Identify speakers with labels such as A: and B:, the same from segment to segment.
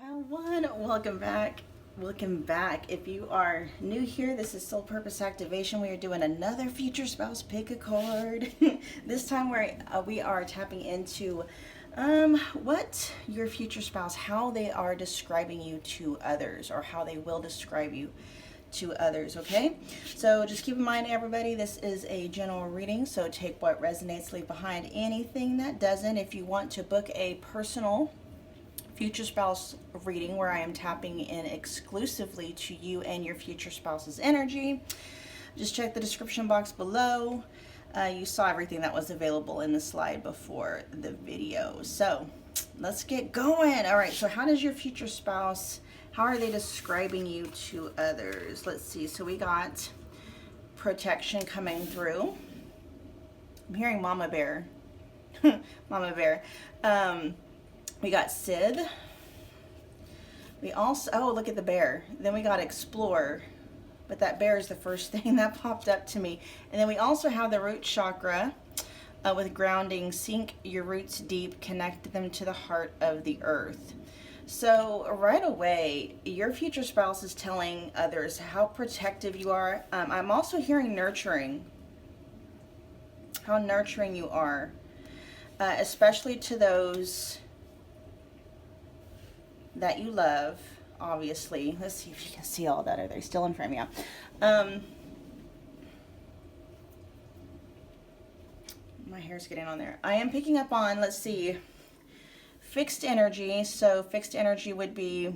A: One, welcome back. Welcome back. If you are new here, this is Soul Purpose Activation. We are doing another future spouse pick a card. This time we are tapping into what your future spouse, how they are describing you to others, or how they will describe you to others. Okay, so just keep in mind, everybody, this is a general reading, so take what resonates, leave behind anything that doesn't. If you want to book a personal future spouse reading where I am tapping in exclusively to you and your future spouse's energy, just check the description box below. You saw everything that was available in the slide before the video. So let's get going. All right, so how does your future spouse, how are they describing you to others? Let's see. So we got protection coming through. I'm hearing Mama Bear. Mama Bear. We got Sid. We also, oh, look at the bear. Then we got Explore, but that bear is the first thing that popped up to me. And then we also have the root chakra with grounding. Sink your roots deep, connect them to the heart of the earth. So right away, your future spouse is telling others how protective you are. I'm also hearing nurturing, how nurturing you are, especially to those that you love, obviously. Let's see if you can see all that. Are they still in frame? Yeah. My hair's getting on there. I am picking up on, let's see, fixed energy. So fixed energy would be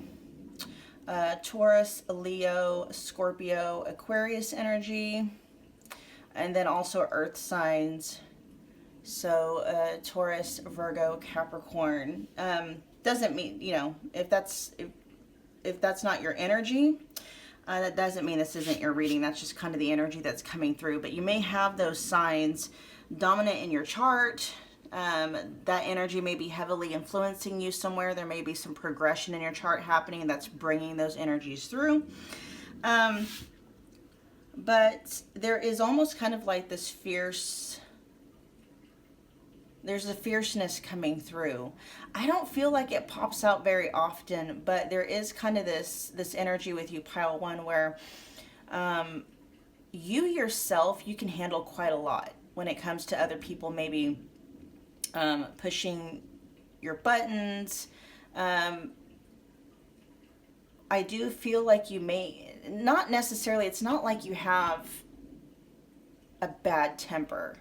A: Taurus, Leo, Scorpio, Aquarius energy, and then also earth signs. So Taurus, Virgo, Capricorn. Doesn't mean, you know, if that's not your energy, that doesn't mean this isn't your reading. That's just kind of the energy that's coming through. But you may have those signs dominant in your chart. That energy may be heavily influencing you somewhere. There may be some progression in your chart happening that's bringing those energies through. But there is almost kind of like this there's a fierceness coming through. I don't feel like it pops out very often, but there is kind of this energy with you, pile one, where you yourself, you can handle quite a lot when it comes to other people maybe pushing your buttons. I do feel like you may, not necessarily, it's not like you have a bad temper.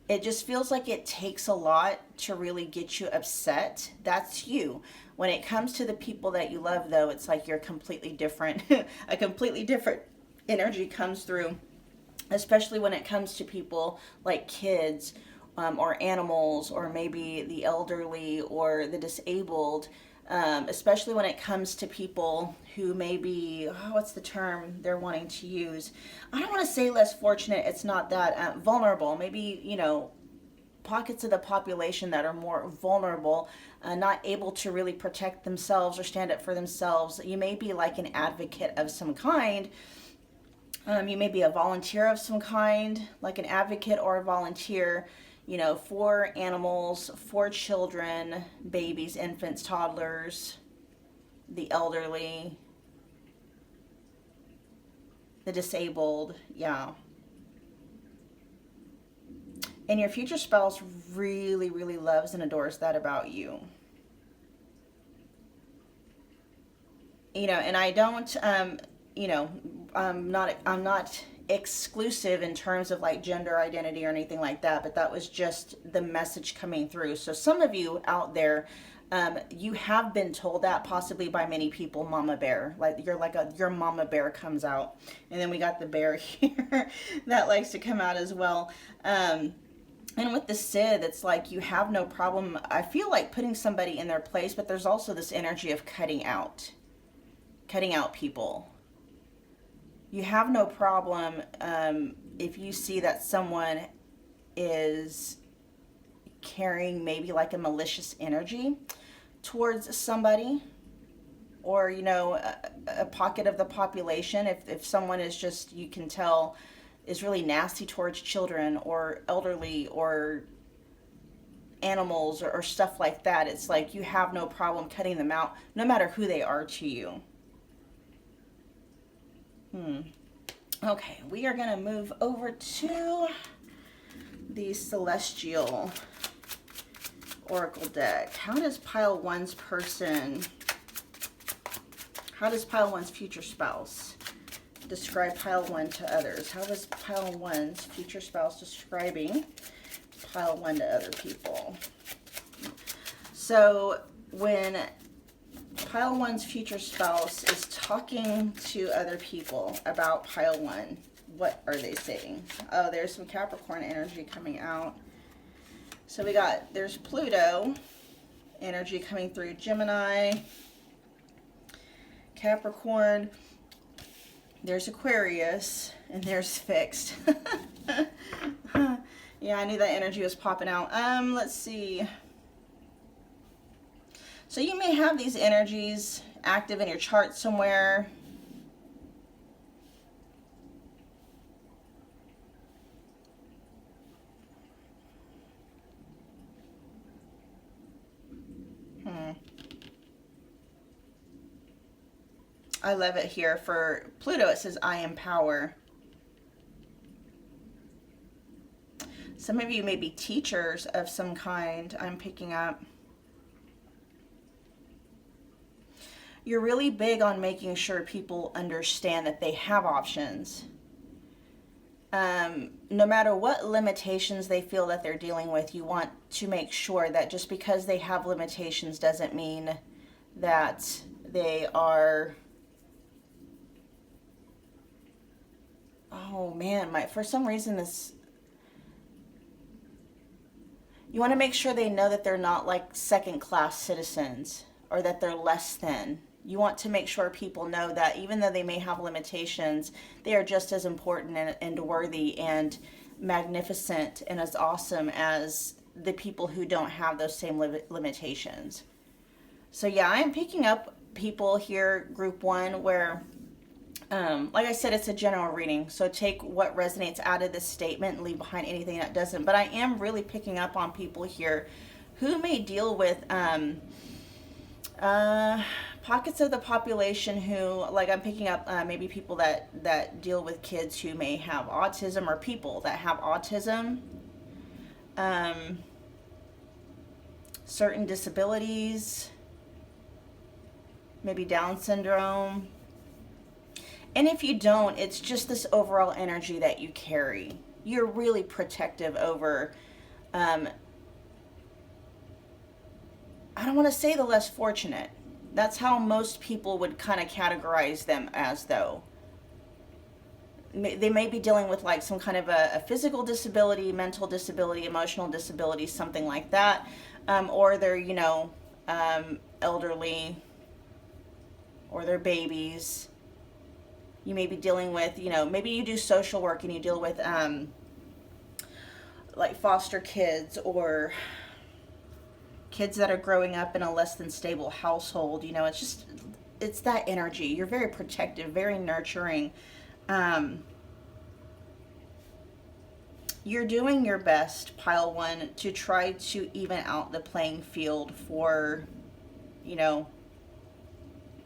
A: It just feels like it takes a lot to really get you upset. That's you. When it comes to the people that you love, though, it's like you're completely different. A completely different energy comes through, especially when it comes to people like kids or animals, or maybe the elderly or the disabled. Especially when it comes to people who may be, what's the term they're wanting to use? I don't want to say less fortunate. It's not that vulnerable. Maybe, you know, pockets of the population that are more vulnerable, not able to really protect themselves or stand up for themselves. You may be like an advocate of some kind. You may be a volunteer of some kind, like an advocate or a volunteer, you know, for animals, for children, babies, infants, toddlers, the elderly, the disabled, yeah. And your future spouse really, really loves and adores that about you. You know, and I don't, you know, I'm not exclusive in terms of like gender identity or anything like that, but that was just the message coming through. So some of you out there, you have been told that, possibly by many people, Mama Bear, like your Mama Bear comes out. And then we got the bear here that likes to come out as well. And with the Sid, it's like you have no problem, I feel like, putting somebody in their place, but there's also this energy of cutting out people. You have no problem if you see that someone is carrying maybe like a malicious energy towards somebody, or, you know, a pocket of the population. If someone is just, you can tell, is really nasty towards children or elderly or animals or stuff like that. It's like you have no problem cutting them out, no matter who they are to you. Okay, we are going to move over to the Celestial Oracle deck. How does pile one's future spouse describe pile one to others? How is pile one's future spouse describing pile one to other people? So when pile one's future spouse is talking to other people about pile one, what are they saying? Oh, there's some Capricorn energy coming out. So there's Pluto energy coming through, Gemini, Capricorn, there's Aquarius, and there's Fixed. Yeah, I knew that energy was popping out. Let's see. So you may have these energies active in your chart somewhere. I love it here. For Pluto, it says, I am power. Some of you may be teachers of some kind, I'm picking up. You're really big on making sure people understand that they have options. No matter what limitations they feel that they're dealing with, you want to make sure that just because they have limitations doesn't mean that they are... Oh man, for some reason this... You want to make sure they know that they're not like second-class citizens or that they're less than. You want to make sure people know that even though they may have limitations, they are just as important and worthy and magnificent and as awesome as the people who don't have those same limitations. So yeah, I am picking up people here, group one, where, like I said, it's a general reading. So take what resonates out of this statement and leave behind anything that doesn't. But I am really picking up on people here who may deal with pockets of the population who, like I'm picking up maybe people that deal with kids who may have autism, or people that have autism, certain disabilities, maybe Down syndrome. And if you don't, it's just this overall energy that you carry. You're really protective over, I don't want to say the less fortunate. That's how most people would kind of categorize them as, though. They may be dealing with like some kind of a physical disability, mental disability, emotional disability, something like that. Or they're, elderly, or they're babies. You may be dealing with, maybe you do social work and you deal with like foster kids or kids that are growing up in a less than stable household. It's that energy. You're very protective, very nurturing. You're doing your best, pile one, to try to even out the playing field for,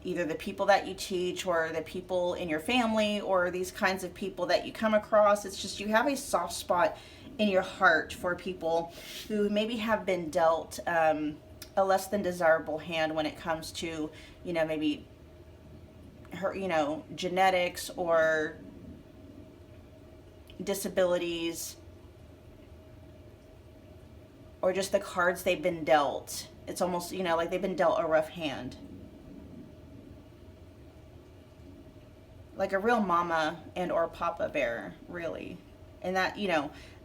A: either the people that you teach or the people in your family or these kinds of people that you come across. It's just you have a soft spot in your heart for people who maybe have been dealt a less than desirable hand when it comes to, maybe her, genetics or disabilities, or just the cards they've been dealt. It's almost, like they've been dealt a rough hand. Like a real mama and or papa bear, really. And that,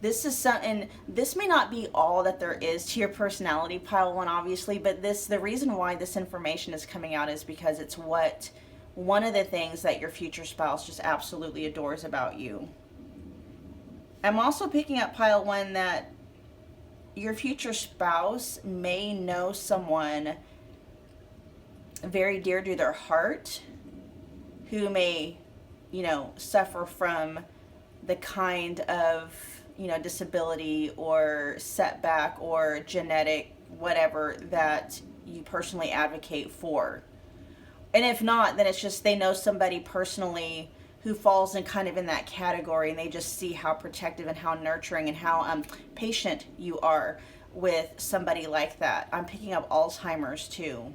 A: this is something, this may not be all that there is to your personality, pile one, obviously, but the reason why this information is coming out is because it's one of the things that your future spouse just absolutely adores about you. I'm also picking up, pile one, that your future spouse may know someone very dear to their heart who may, suffer from the kind of, disability or setback or genetic whatever that you personally advocate for. And if not, then it's just they know somebody personally who falls in kind of in that category, and they just see how protective and how nurturing and how patient you are with somebody like that. I'm picking up Alzheimer's too.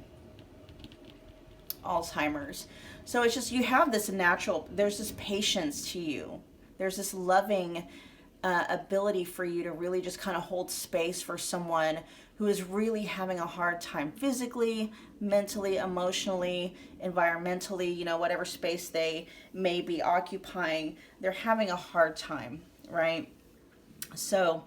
A: Alzheimer's. So it's just, you have this natural, there's this patience to you. There's this loving ability for you to really just kind of hold space for someone who is really having a hard time physically, mentally, emotionally, environmentally, whatever space they may be occupying, they're having a hard time, right? So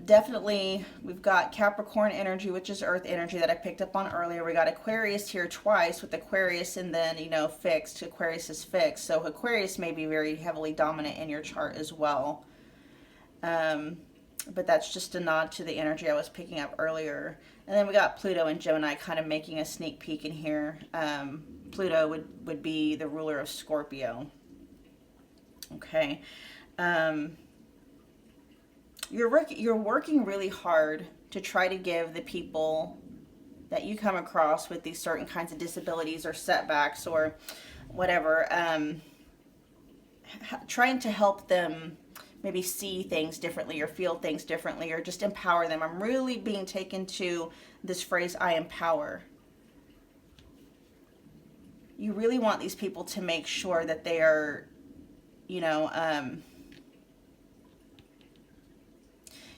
A: definitely we've got Capricorn energy, which is earth energy that I picked up on earlier. We got Aquarius here twice with Aquarius, and then fixed. Aquarius is fixed, so Aquarius may be very heavily dominant in your chart as well. But that's just a nod to the energy I was picking up earlier. And then we got Pluto and Gemini kind of making a sneak peek in here. Pluto would be the ruler of Scorpio. Okay. You're working really hard to try to give the people that you come across with these certain kinds of disabilities or setbacks or whatever, trying to help them maybe see things differently or feel things differently, or just empower them. I'm really being taken to this phrase, I empower. You really want these people to make sure that they are, you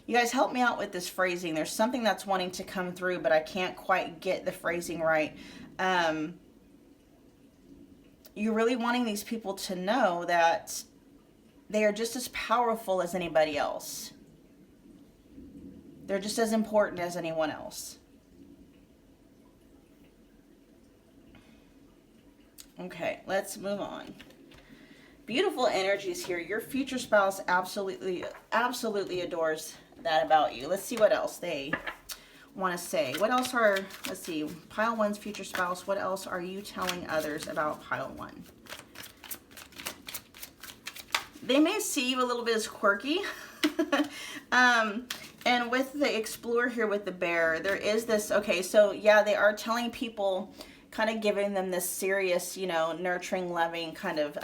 A: guys help me out with this phrasing. There's something that's wanting to come through, but I can't quite get the phrasing right. You're really wanting these people to know that they are just as powerful as anybody else. They're just as important as anyone else. Okay, let's move on. Beautiful energies here. Your future spouse absolutely adores that about you. Let's see what else they want to say. What else let's see, pile one's future spouse, what else are you telling others about pile one? They may see you a little bit as quirky. And with the explorer here with the bear, there is this, okay, so yeah, they are telling people, kind of giving them this serious, nurturing, loving kind of,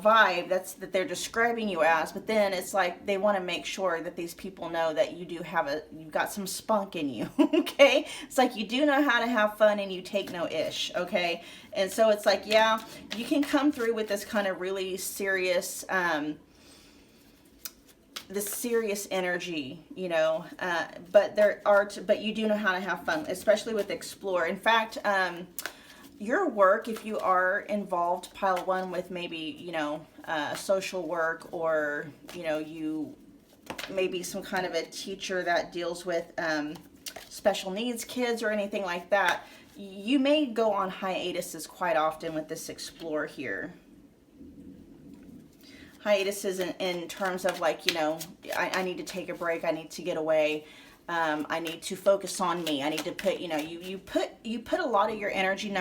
A: vibe that they're describing you as. But then it's like they want to make sure that these people know that you do have you've got some spunk in you. Okay, it's like you do know how to have fun and you take no ish. Okay, and so it's like, yeah, you can come through with this kind of really serious this serious energy, but you do know how to have fun, especially with explore. In fact, your work, if you are involved, pile one, with maybe, social work, or, you maybe some kind of a teacher that deals with special needs kids or anything like that, you may go on hiatuses quite often with this explore here. Hiatuses in terms of like, I need to take a break, I need to get away, I need to focus on me, I need to put, you put a lot of your energy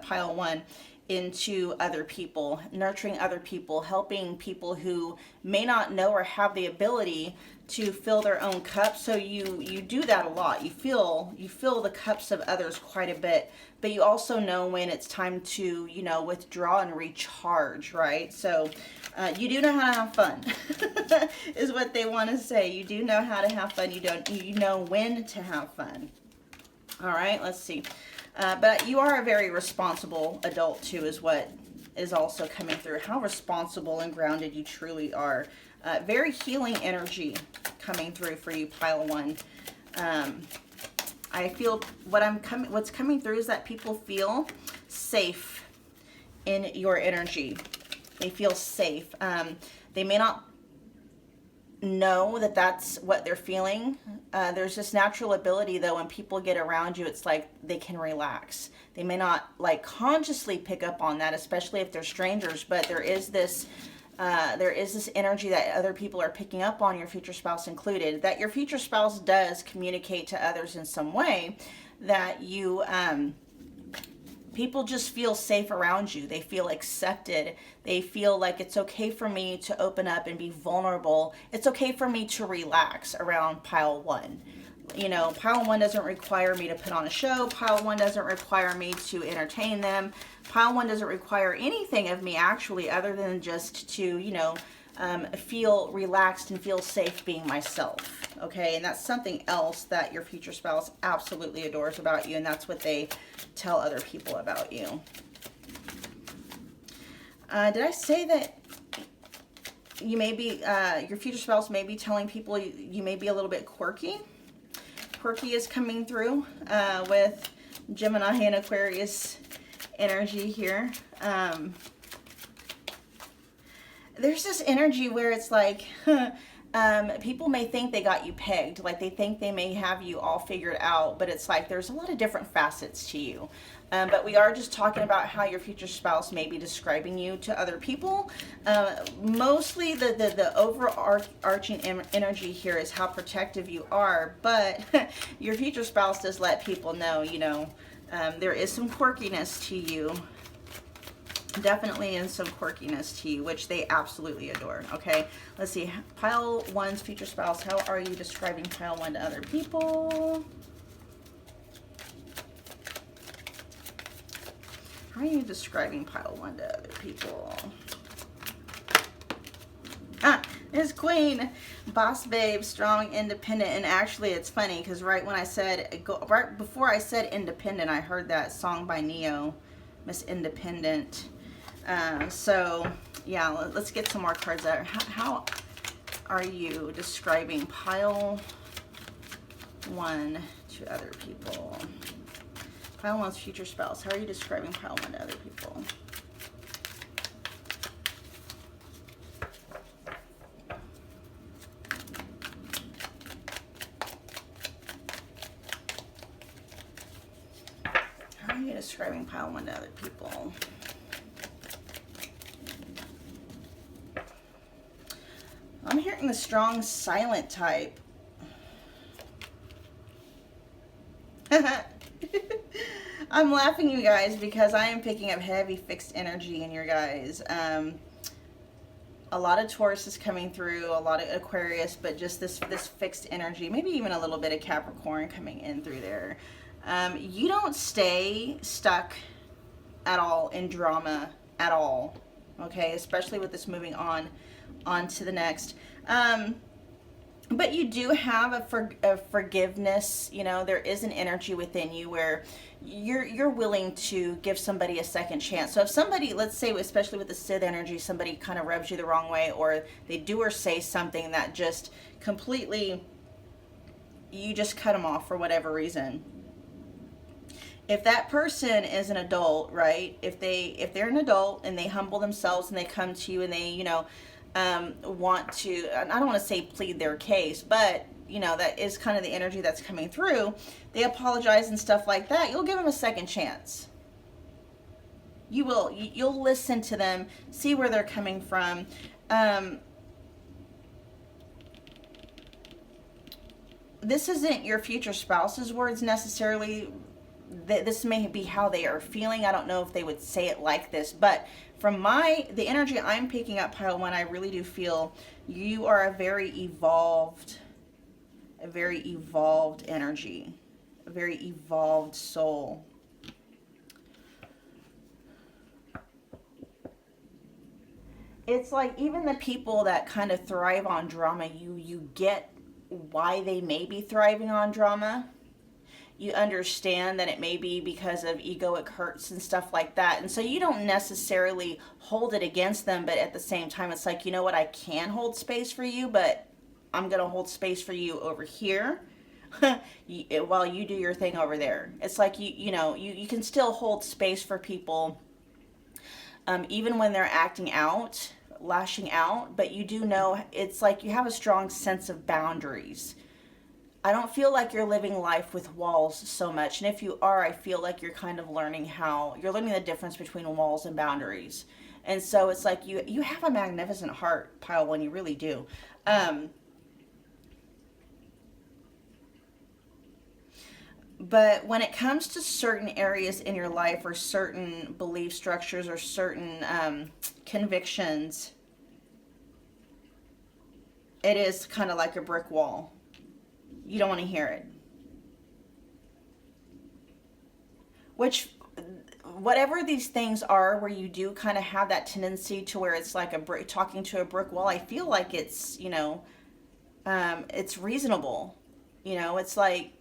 A: pile one into other people, nurturing other people, helping people who may not know or have the ability to fill their own cup. So you do that a lot. You fill the cups of others quite a bit, but you also know when it's time to, withdraw and recharge, right? So you do know how to have fun is what they want to say. You do know how to have fun. You know when to have fun. All right, let's see. But you are a very responsible adult too, is what is also coming through. How responsible and grounded you truly are. Very healing energy coming through for you, pile one. I feel what's coming through is that people feel safe in your energy. They feel safe. They may not know that that's what they're feeling. There's this natural ability though, when people get around you, it's like they can relax. They may not like consciously pick up on that, especially if they're strangers, but there is this energy that other people are picking up on, your future spouse included, that your future spouse does communicate to others in some way that you People just feel safe around you. They feel accepted. They feel like it's okay for me to open up and be vulnerable. It's okay for me to relax around pile one. You know, pile one doesn't require me to put on a show. Pile one doesn't require me to entertain them. Pile one doesn't require anything of me actually, other than just to, you know, feel relaxed and feel safe being myself. Okay, and that's something else that your future spouse absolutely adores about you, and that's what they tell other people about you. Did I say that you may be, your future spouse may be telling people you may be a little bit quirky? Quirky is coming through with Gemini and Aquarius energy here. There's this energy where it's like, people may think they got you pegged, like they think they may have you all figured out, but it's like there's a lot of different facets to you. But we are just talking about how your future spouse may be describing you to other people. Mostly the overarching energy here is how protective you are, but your future spouse does let people know, you know, there is some quirkiness to you. Definitely in some quirkiness to you, which they absolutely adore. Okay, let's see. Pile one's future spouse. How are you describing pile one to other people? How are you describing pile one to other people? Ah, there's Queen, boss babe, strong, independent. And actually, it's funny because right before I said independent, I heard that song by Neo, Miss Independent. So yeah, let's get some more cards out. How are you describing pile one to other people? Pile one's future spouse. How are you describing pile one to other people? How are you describing pile one to other people? I'm hearing the strong silent type. I'm laughing, you guys, because I am picking up heavy fixed energy in your guys. A lot of Taurus is coming through, a lot of Aquarius, but just this fixed energy, maybe even a little bit of Capricorn coming in through there. You don't stay stuck at all in drama at all, okay? Especially with this moving on to the next. But you do have a forgiveness. You know, there is an energy within you where you're willing to give somebody a second chance. So if somebody, let's say, especially with the Sith energy, somebody kind of rubs you the wrong way, or they do or say something that just completely, you just cut them off for whatever reason. If that person is an adult, right? If they're an adult and they humble themselves and they come to you and they, you know, want to, I don't want to say plead their case, but you know, that is kind of the energy that's coming through. They apologize and stuff like that. You'll give them a second chance. You will. You'll listen to them, see where they're coming from. This isn't your future spouse's words necessarily. This may be how they are feeling. I don't know if they would say it like this, but from the energy I'm picking up, pile one, I really do feel you are a very evolved energy, a very evolved soul. It's like even the people that kind of thrive on drama, you get why they may be thriving on drama. You understand that it may be because of egoic hurts and stuff like that. And so you don't necessarily hold it against them, but at the same time, it's like, you know what, I can hold space for you, but I'm going to hold space for you over here while you do your thing over there. It's like, you can still hold space for people even when they're acting out, lashing out, but you do know, it's like you have a strong sense of boundaries. I don't feel like you're living life with walls so much. And if you are, I feel like you're kind of learning the difference between walls and boundaries. And so it's like you have a magnificent heart, pile one, you really do. But when it comes to certain areas in your life or certain belief structures or certain convictions, it is kind of like a brick wall. You don't want to hear it. Which, whatever these things are, where you do kind of have that tendency to where it's like a brick, talking to a brick wall, I feel like it's, it's reasonable. It's like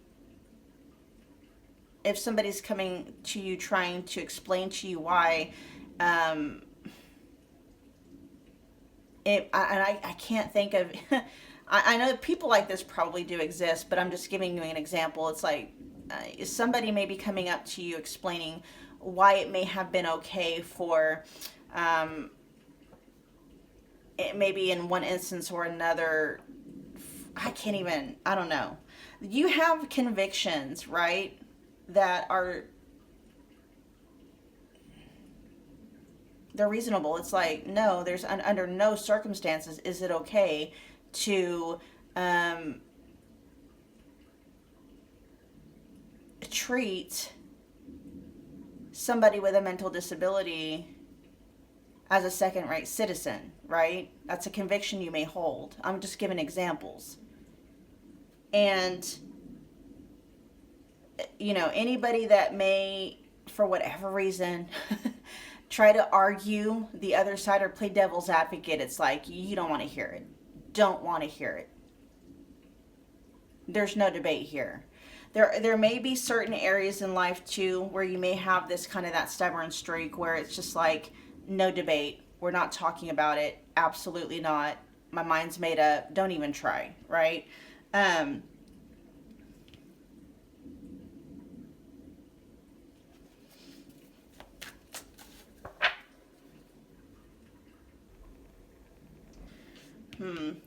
A: if somebody's coming to you trying to explain to you why, I can't think of, I know people like this probably do exist, but I'm just giving you an example. It's like somebody may be coming up to you explaining why it may have been okay for, it maybe in one instance or another, I don't know. You have convictions, right? That are, they're reasonable. It's like, no, there's under no circumstances is it okay to treat somebody with a mental disability as a second-rate citizen, right? That's a conviction you may hold. I'm just giving examples. And anybody that may, for whatever reason, try to argue the other side or play devil's advocate, it's like, you don't want to hear it. Don't want to hear it. There's no debate here. There may be certain areas in life too where you may have this kind of that stubborn streak where it's just like, no debate. We're not talking about it. Absolutely not. My mind's made up. Don't even try, right?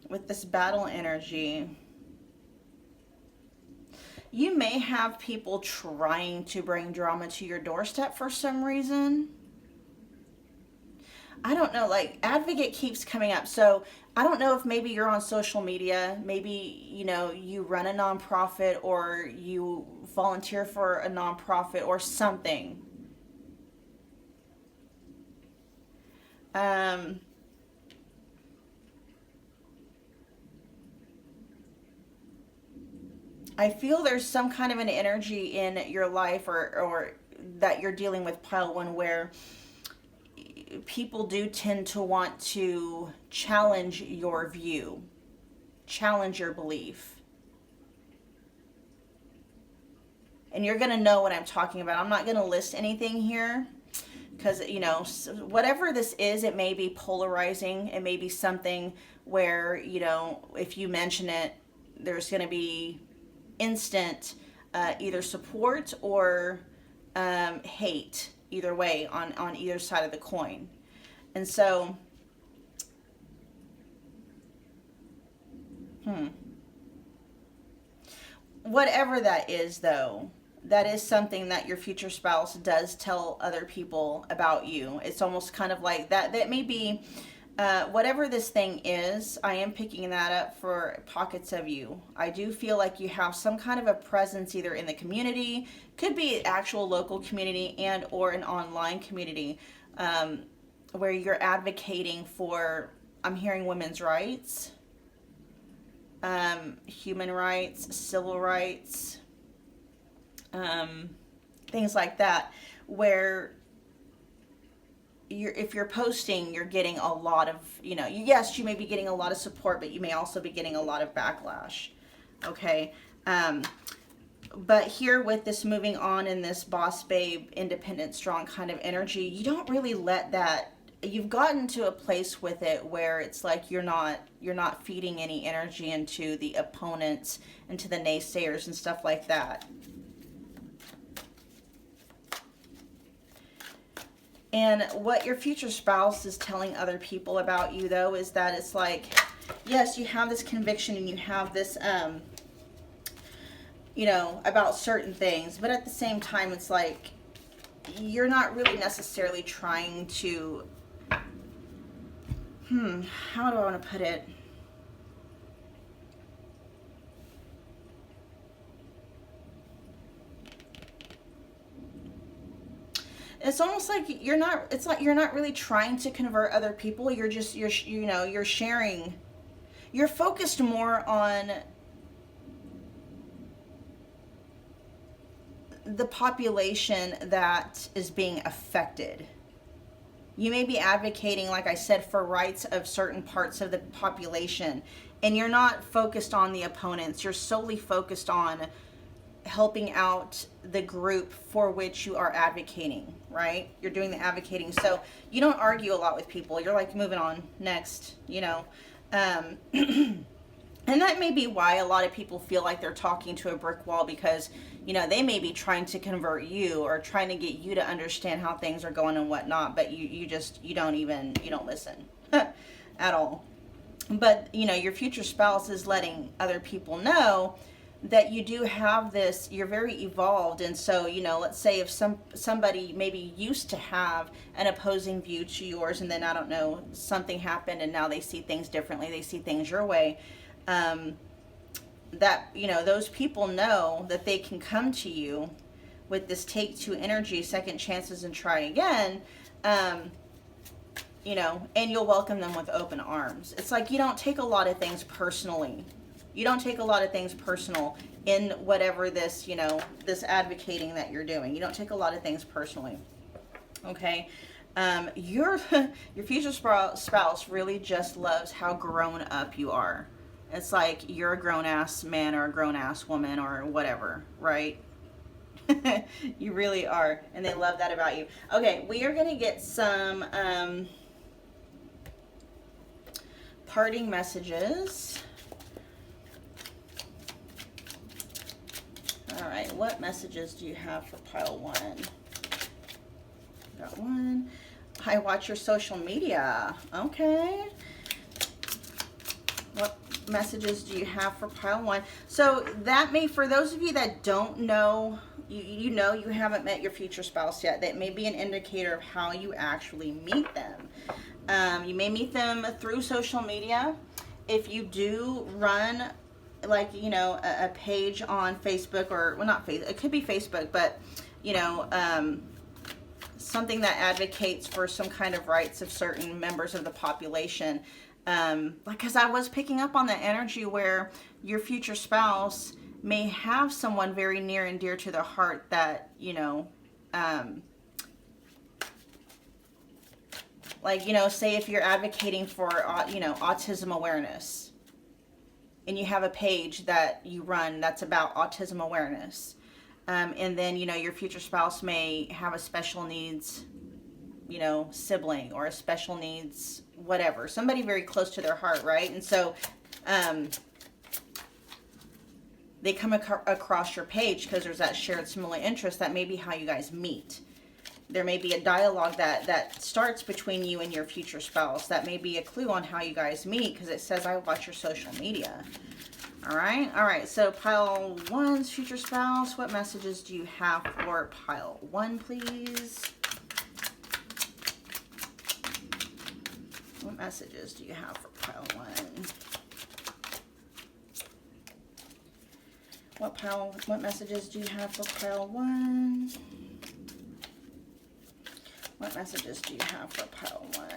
A: With this battle energy, you may have people trying to bring drama to your doorstep for some reason. I don't know, like advocate keeps coming up. So I don't know if maybe you're on social media, maybe, you run a nonprofit or you volunteer for a nonprofit or something. I feel there's some kind of an energy in your life or that you're dealing with pile one where people do tend to want to challenge your view, challenge your belief. And you're going to know what I'm talking about. I'm not going to list anything here because, whatever this is, it may be polarizing. It may be something where, if you mention it, there's going to be instant either support or hate, either way, on either side of the coin. And so whatever that is, though, that is something that your future spouse does tell other people about you. It's almost kind of like that may be whatever this thing is. I am picking that up for pockets of you. I do feel like you have some kind of a presence either in the community, could be actual local community and or an online community, where you're advocating for, I'm hearing women's rights, human rights, civil rights, things like that, where if you're posting, you're getting a lot of, yes, you may be getting a lot of support, but you may also be getting a lot of backlash. Okay. But here with this moving on in this boss babe, independent, strong kind of energy, you don't really let that, you've gotten to a place with it where it's like you're not feeding any energy into the opponents, into the naysayers and stuff like that. And what your future spouse is telling other people about you, though, is that it's like, yes, you have this conviction and you have this, about certain things. But at the same time, it's like, you're not really necessarily trying to, how do I want to put it? It's almost like you're not, it's like you're not really trying to convert other people. You're sharing. You're focused more on the population that is being affected. You may be advocating, like I said, for rights of certain parts of the population, and you're not focused on the opponents. You're solely focused on helping out the group for which you are advocating, right? You're doing the advocating. So you don't argue a lot with people. You're like, moving on, next, And that may be why a lot of people feel like they're talking to a brick wall, because, they may be trying to convert you or trying to get you to understand how things are going and whatnot, but you don't listen at all. But, your future spouse is letting other people know that you do have this, you're very evolved. And so, let's say if somebody maybe used to have an opposing view to yours, and then, I don't know, something happened and now they see things differently, they see things your way, that, those people know that they can come to you with this take two energy, second chances and try again, and you'll welcome them with open arms. It's like you don't take a lot of things personally. You don't take a lot of things personal in whatever this, this advocating that you're doing. You don't take a lot of things personally. Okay? Your future spouse really just loves how grown up you are. It's like you're a grown-ass man or a grown-ass woman or whatever, right? You really are. And they love that about you. Okay, we are going to get some parting messages. All right, what messages do you have for pile one? Got one. I watch your social media. Okay. What messages do you have for pile one? So that may, for those of you that don't know, you haven't met your future spouse yet, that may be an indicator of how you actually meet them. You may meet them through social media. If you do run like, a page on Facebook, or, well, not Facebook, it could be Facebook, but, something that advocates for some kind of rights of certain members of the population. Because I was picking up on that energy where your future spouse may have someone very near and dear to their heart that, say if you're advocating for, autism awareness, and you have a page that you run that's about autism awareness, and then, your future spouse may have a special needs, sibling, or a special needs whatever, somebody very close to their heart, right? And so they come across your page because there's that shared similar interest. That may be how you guys meet. There may be a dialogue that starts between you and your future spouse. That may be a clue on how you guys meet, because it says I watch your social media. All right, so pile one's future spouse, what messages do you have for pile one, please? What messages do you have for pile one? What messages do you have for pile one? What messages do you have for pile one?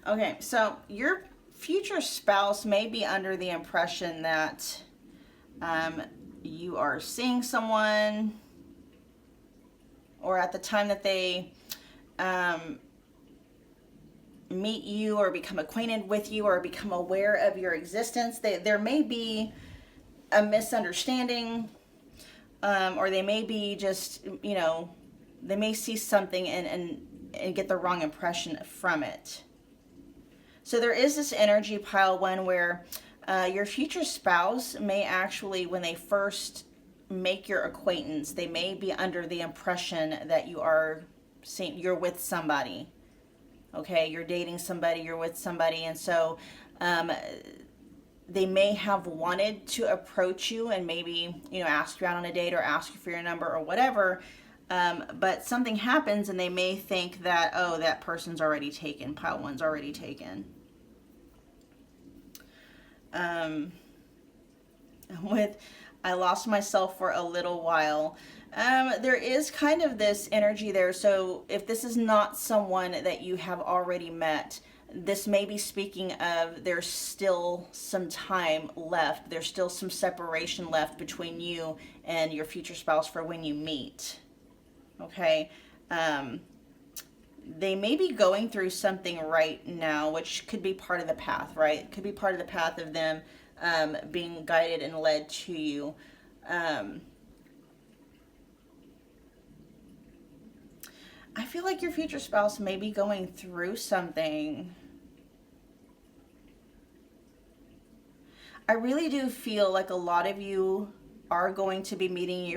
A: Okay, so your future spouse may be under the impression that you are seeing someone, or at the time that they meet you or become acquainted with you or become aware of your existence, there may be a misunderstanding, or they may be just, they may see something and get the wrong impression from it. So there is this energy, pile one, where your future spouse may actually, when they first make your acquaintance, they may be under the impression that you're with somebody. Okay, you're dating somebody, you're with somebody, and so, they may see something and get the wrong impression from it. So there is this energy, pile one, where your future spouse may actually, when they first make your acquaintance, they may be under the impression that you're with somebody. Okay, you're dating somebody, you're with somebody, and so, they may see something and get the wrong impression from it. So there is this energy, pile one, where your future spouse may actually, when they first make your acquaintance, they may be under the impression that you're with somebody. Okay, you're dating somebody, you're with somebody, and so, they may have wanted to approach you and maybe, you know, ask you out on a date or ask you for your number or whatever. But something happens and they may think that, oh, that person's already taken. Pile one's already taken. With I lost myself for a little while. There is kind of this energy there. So if this is not someone that you have already met, this may be speaking of there's still some time left. There's still some separation left between you and your future spouse for when you meet. Okay. They may be going through something right now, which could be part of the path, right? Could be part of the path of them being guided and led to you. I feel like your future spouse may be going through something. I really do feel like a lot of you are going to be meeting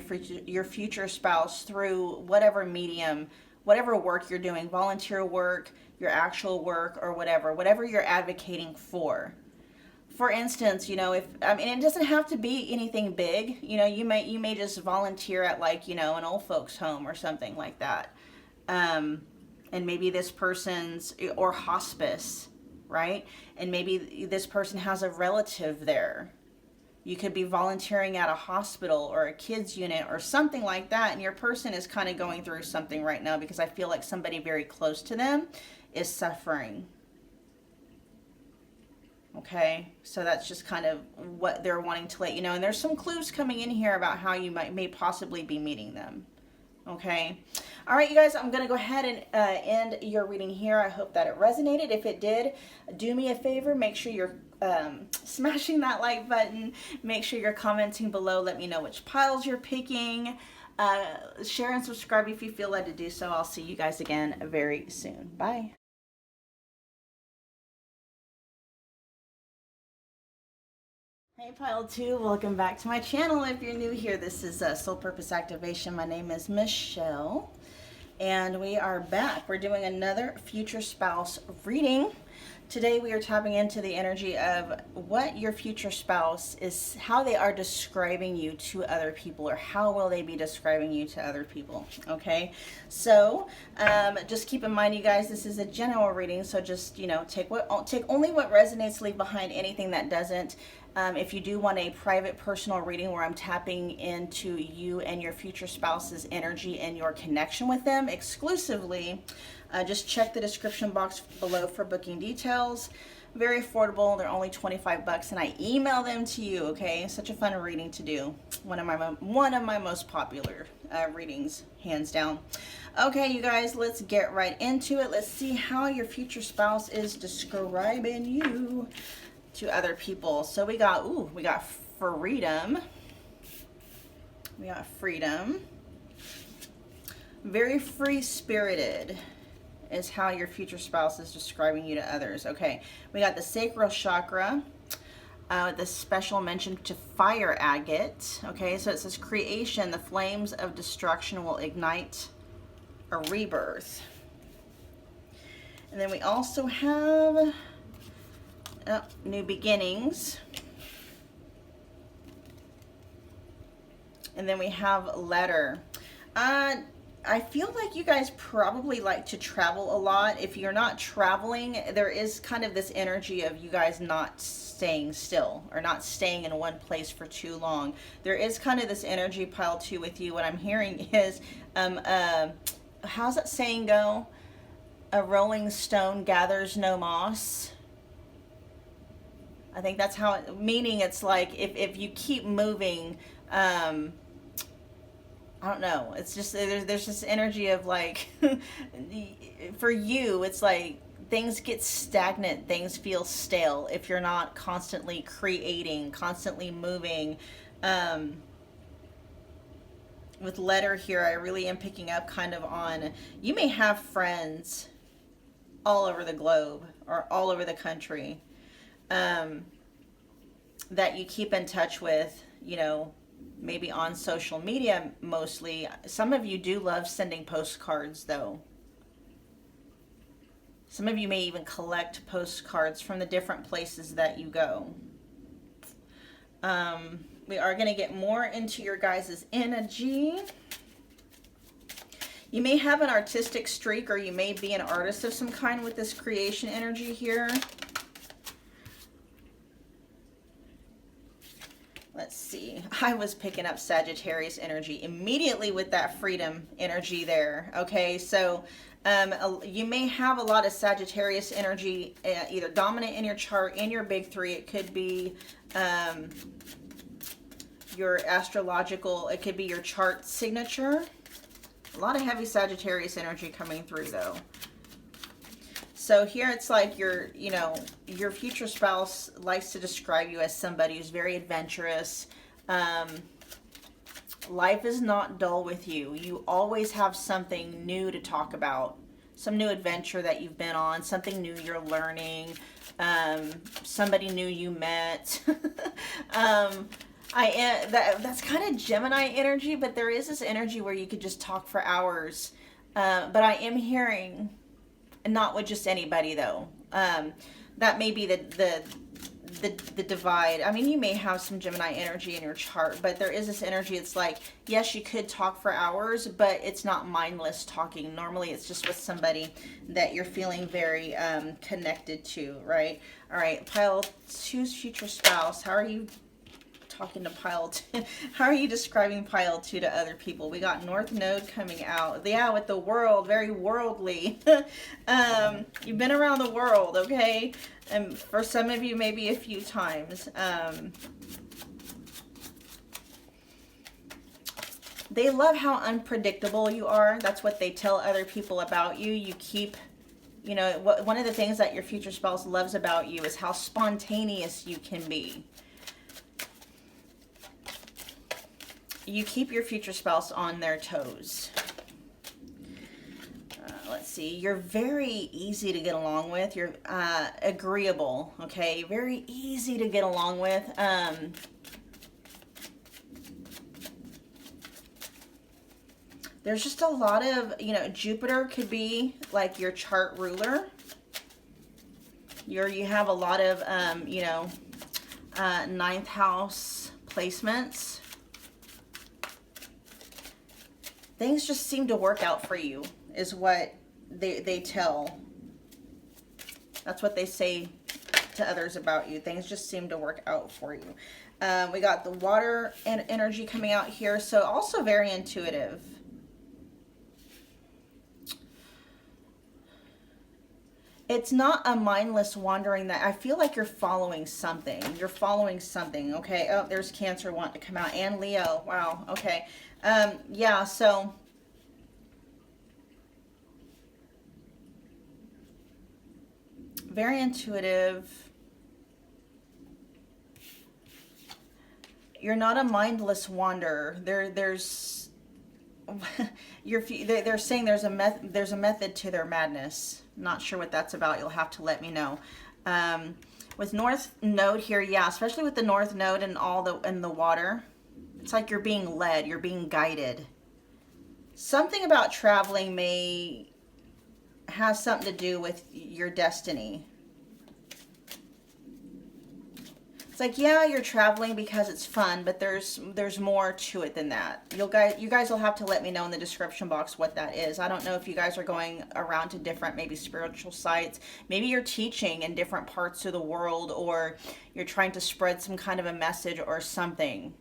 A: your future spouse through whatever medium, whatever work you're doing, volunteer work, your actual work, or whatever you're advocating for. For instance, you know, if I mean, it doesn't have to be anything big. You know, you may just volunteer at, like, you know, an old folks home or something like that. And maybe this person's, or hospice, right? And maybe this person has a relative there. You could be volunteering at a hospital or a kids unit or something like that, and your person is kind of going through something right now because I feel like somebody very close to them is suffering. Okay, so that's just kind of what they're wanting to let you know. And there's some clues coming in here about how you may possibly be meeting them. Okay. All right, you guys, I'm going to go ahead and end your reading here. I hope that it resonated. If it did, do me a favor. Make sure you're smashing that like button. Make sure you're commenting below. Let me know which piles you're picking. Share and subscribe if you feel led to do so. I'll see you guys again very soon. Bye. Hey Pile 2, welcome back to my channel. If you're new here, this is Soul Purpose Activation. My name is Michelle, and we are back. We're doing another future spouse reading. Today we are tapping into the energy of what your future spouse is, how they are describing you to other people, or how will they be describing you to other people. Okay, so just keep in mind, you guys, this is a general reading, so just, you know, take only what resonates, leave behind anything that doesn't. If you do want a private personal reading where I'm tapping into you and your future spouse's energy and your connection with them exclusively, just check the description box below for booking details. Very affordable. They're only 25 bucks, and I email them to you. Okay, such a fun reading to do. One of my most popular readings, hands down. Okay, you guys, let's get right into it. Let's see how your future spouse is describing you to other people. So we got freedom. We got freedom. Very free-spirited is how your future spouse is describing you to others. Okay, we got the sacral chakra, the special mention to fire agate. Okay, so it says creation, the flames of destruction will ignite a rebirth. And then we also have new beginnings. And then we have letter. I feel like you guys probably like to travel a lot. If you're not traveling, there is kind of this energy of you guys not staying still or not staying in one place for too long. There is kind of this energy, Pile 2, with you. What I'm hearing is, how's that saying go? A rolling stone gathers no moss. I think that's how it, meaning it's like if you keep moving, I don't know, it's just there's this energy of like for you it's like things get stagnant, things feel stale if you're not constantly creating, constantly moving. With letter here, I really am picking up kind of on, you may have friends all over the globe or all over the country that you keep in touch with, you know, maybe on social media mostly. Some of you do love sending postcards though. Some of you may even collect postcards from the different places that you go. We are going to get more into your guys' energy. You may have an artistic streak, or you may be an artist of some kind with this creation energy here. Let's see. I was picking up Sagittarius energy immediately with that freedom energy there. Okay, so you may have a lot of Sagittarius energy either dominant in your chart, in your big three. It could be your astrological, it could be your chart signature. A lot of heavy Sagittarius energy coming through though. So here it's like your future spouse likes to describe you as somebody who's very adventurous. Life is not dull with you. You always have something new to talk about. Some new adventure that you've been on, something new you're learning, somebody new you met. That's kind of Gemini energy, but there is this energy where you could just talk for hours. But I am hearing, not with just anybody though. That may be the divide. I mean, you may have some Gemini energy in your chart, but there is this energy. It's like, yes, you could talk for hours, but it's not mindless talking. Normally it's just with somebody that you're feeling very connected to, right? All right, pile 2's future spouse. How are you talking to pile 2? How are you describing pile 2 to other people? We got North Node coming out. Yeah, with the world, very worldly. You've been around the world, okay? And for some of you, maybe a few times. They love how unpredictable you are. That's what they tell other people about you. You keep, one of the things that your future spouse loves about you is how spontaneous you can be. You keep your future spouse on their toes. Let's see. You're very easy to get along with. You're agreeable, okay? Very easy to get along with. There's just a lot of, Jupiter could be like your chart ruler. You have a lot of, ninth house placements. Things just seem to work out for you, is what they tell. That's what they say to others about you. Things just seem to work out for you. We got the water and energy coming out here, so also very intuitive. It's not a mindless wandering that I feel like you're following something. You're following something, okay? Oh, there's Cancer wanting to come out, and Leo. Wow, okay. Yeah, so very intuitive. You're not a mindless wanderer. They're saying there's a method to their madness. Not sure what that's about. You'll have to let me know. With North Node here, yeah, especially with the North Node and the water. It's like you're being led, you're being guided. Something about traveling may have something to do with your destiny. It's like, yeah, you're traveling because it's fun, but there's more to it than that. You guys will have to let me know in the description box what that is. I don't know if you guys are going around to different maybe spiritual sites. Maybe you're teaching in different parts of the world, or you're trying to spread some kind of a message or something.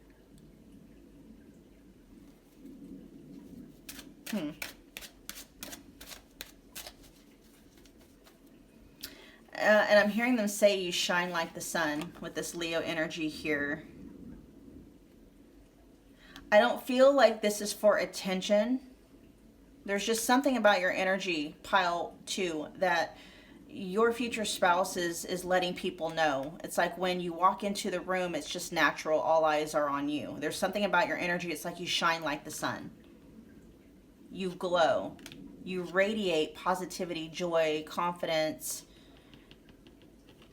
A: And I'm hearing them say you shine like the sun with this Leo energy here. I don't feel like this is for attention. There's just something about your energy, pile 2, that your future spouse is letting people know. It's like when you walk into the room, it's just natural. All eyes are on you. There's something about your energy. It's like you shine like the sun. You glow. You radiate positivity, joy, confidence.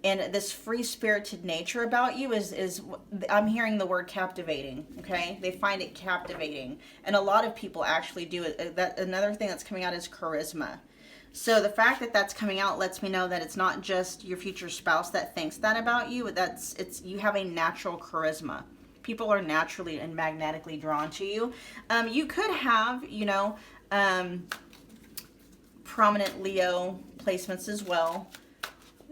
A: And this free-spirited nature about you is I'm hearing the word captivating, okay? They find it captivating. And a lot of people actually do it. Another thing that's coming out is charisma. So the fact that that's coming out lets me know that it's not just your future spouse that thinks that about you. You have a natural charisma. People are naturally and magnetically drawn to you. You could have, prominent Leo placements as well.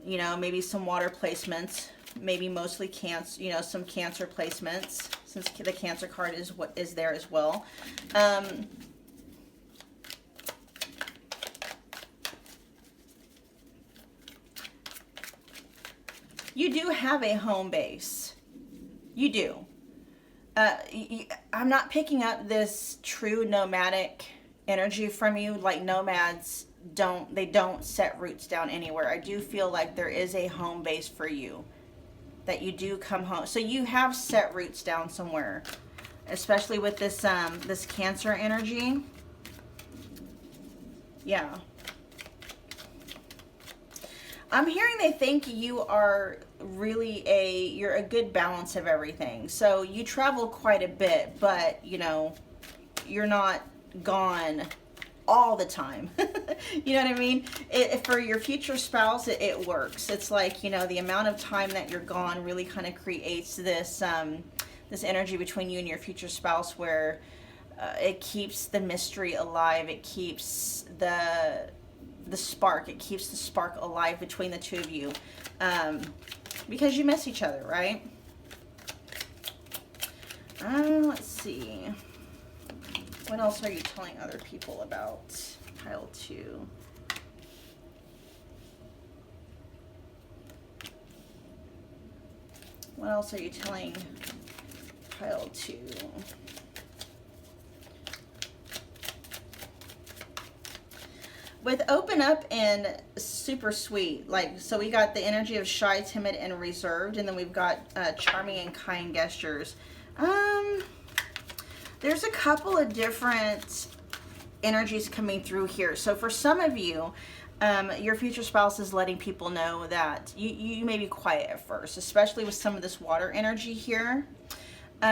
A: Maybe some water placements, maybe mostly Cancer, some Cancer placements, since the Cancer card is what is there as well. You do have a home base. You do. I'm not picking up this true nomadic energy from you. Like nomads don't set roots down anywhere. I do feel like there is a home base for you, that you do come home. So you have set roots down somewhere, especially with this this Cancer energy. Yeah. I'm hearing they think you are really you're a good balance of everything. So you travel quite a bit, but you're not gone all the time. You know what I mean? For your future spouse, it works. It's like, the amount of time that you're gone really kind of creates this this energy between you and your future spouse where it keeps the mystery alive. It keeps the spark. It keeps the spark alive between the two of you, because you miss each other, right? Let's see. What else are you telling other people about pile 2? What else are you telling pile 2? With open up and super sweet, so we got the energy of shy, timid, and reserved, and then we've got charming and kind gestures. There's a couple of different energies coming through here. So for some of you, your future spouse is letting people know that you may be quiet at first, especially with some of this water energy here.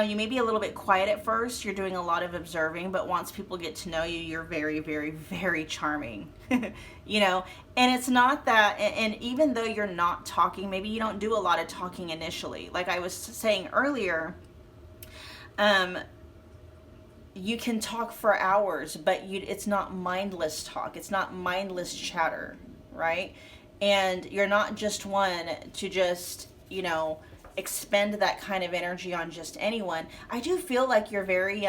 A: You may be a little bit quiet at first. You're doing a lot of observing, but once people get to know you, you're very, very, very charming. And it's not that, and even though you're not talking, maybe you don't do a lot of talking initially. Like I was saying earlier, you can talk for hours, but it's not mindless talk. It's not mindless chatter, right? And you're not just one to just, expend that kind of energy on just anyone. I do feel like you're very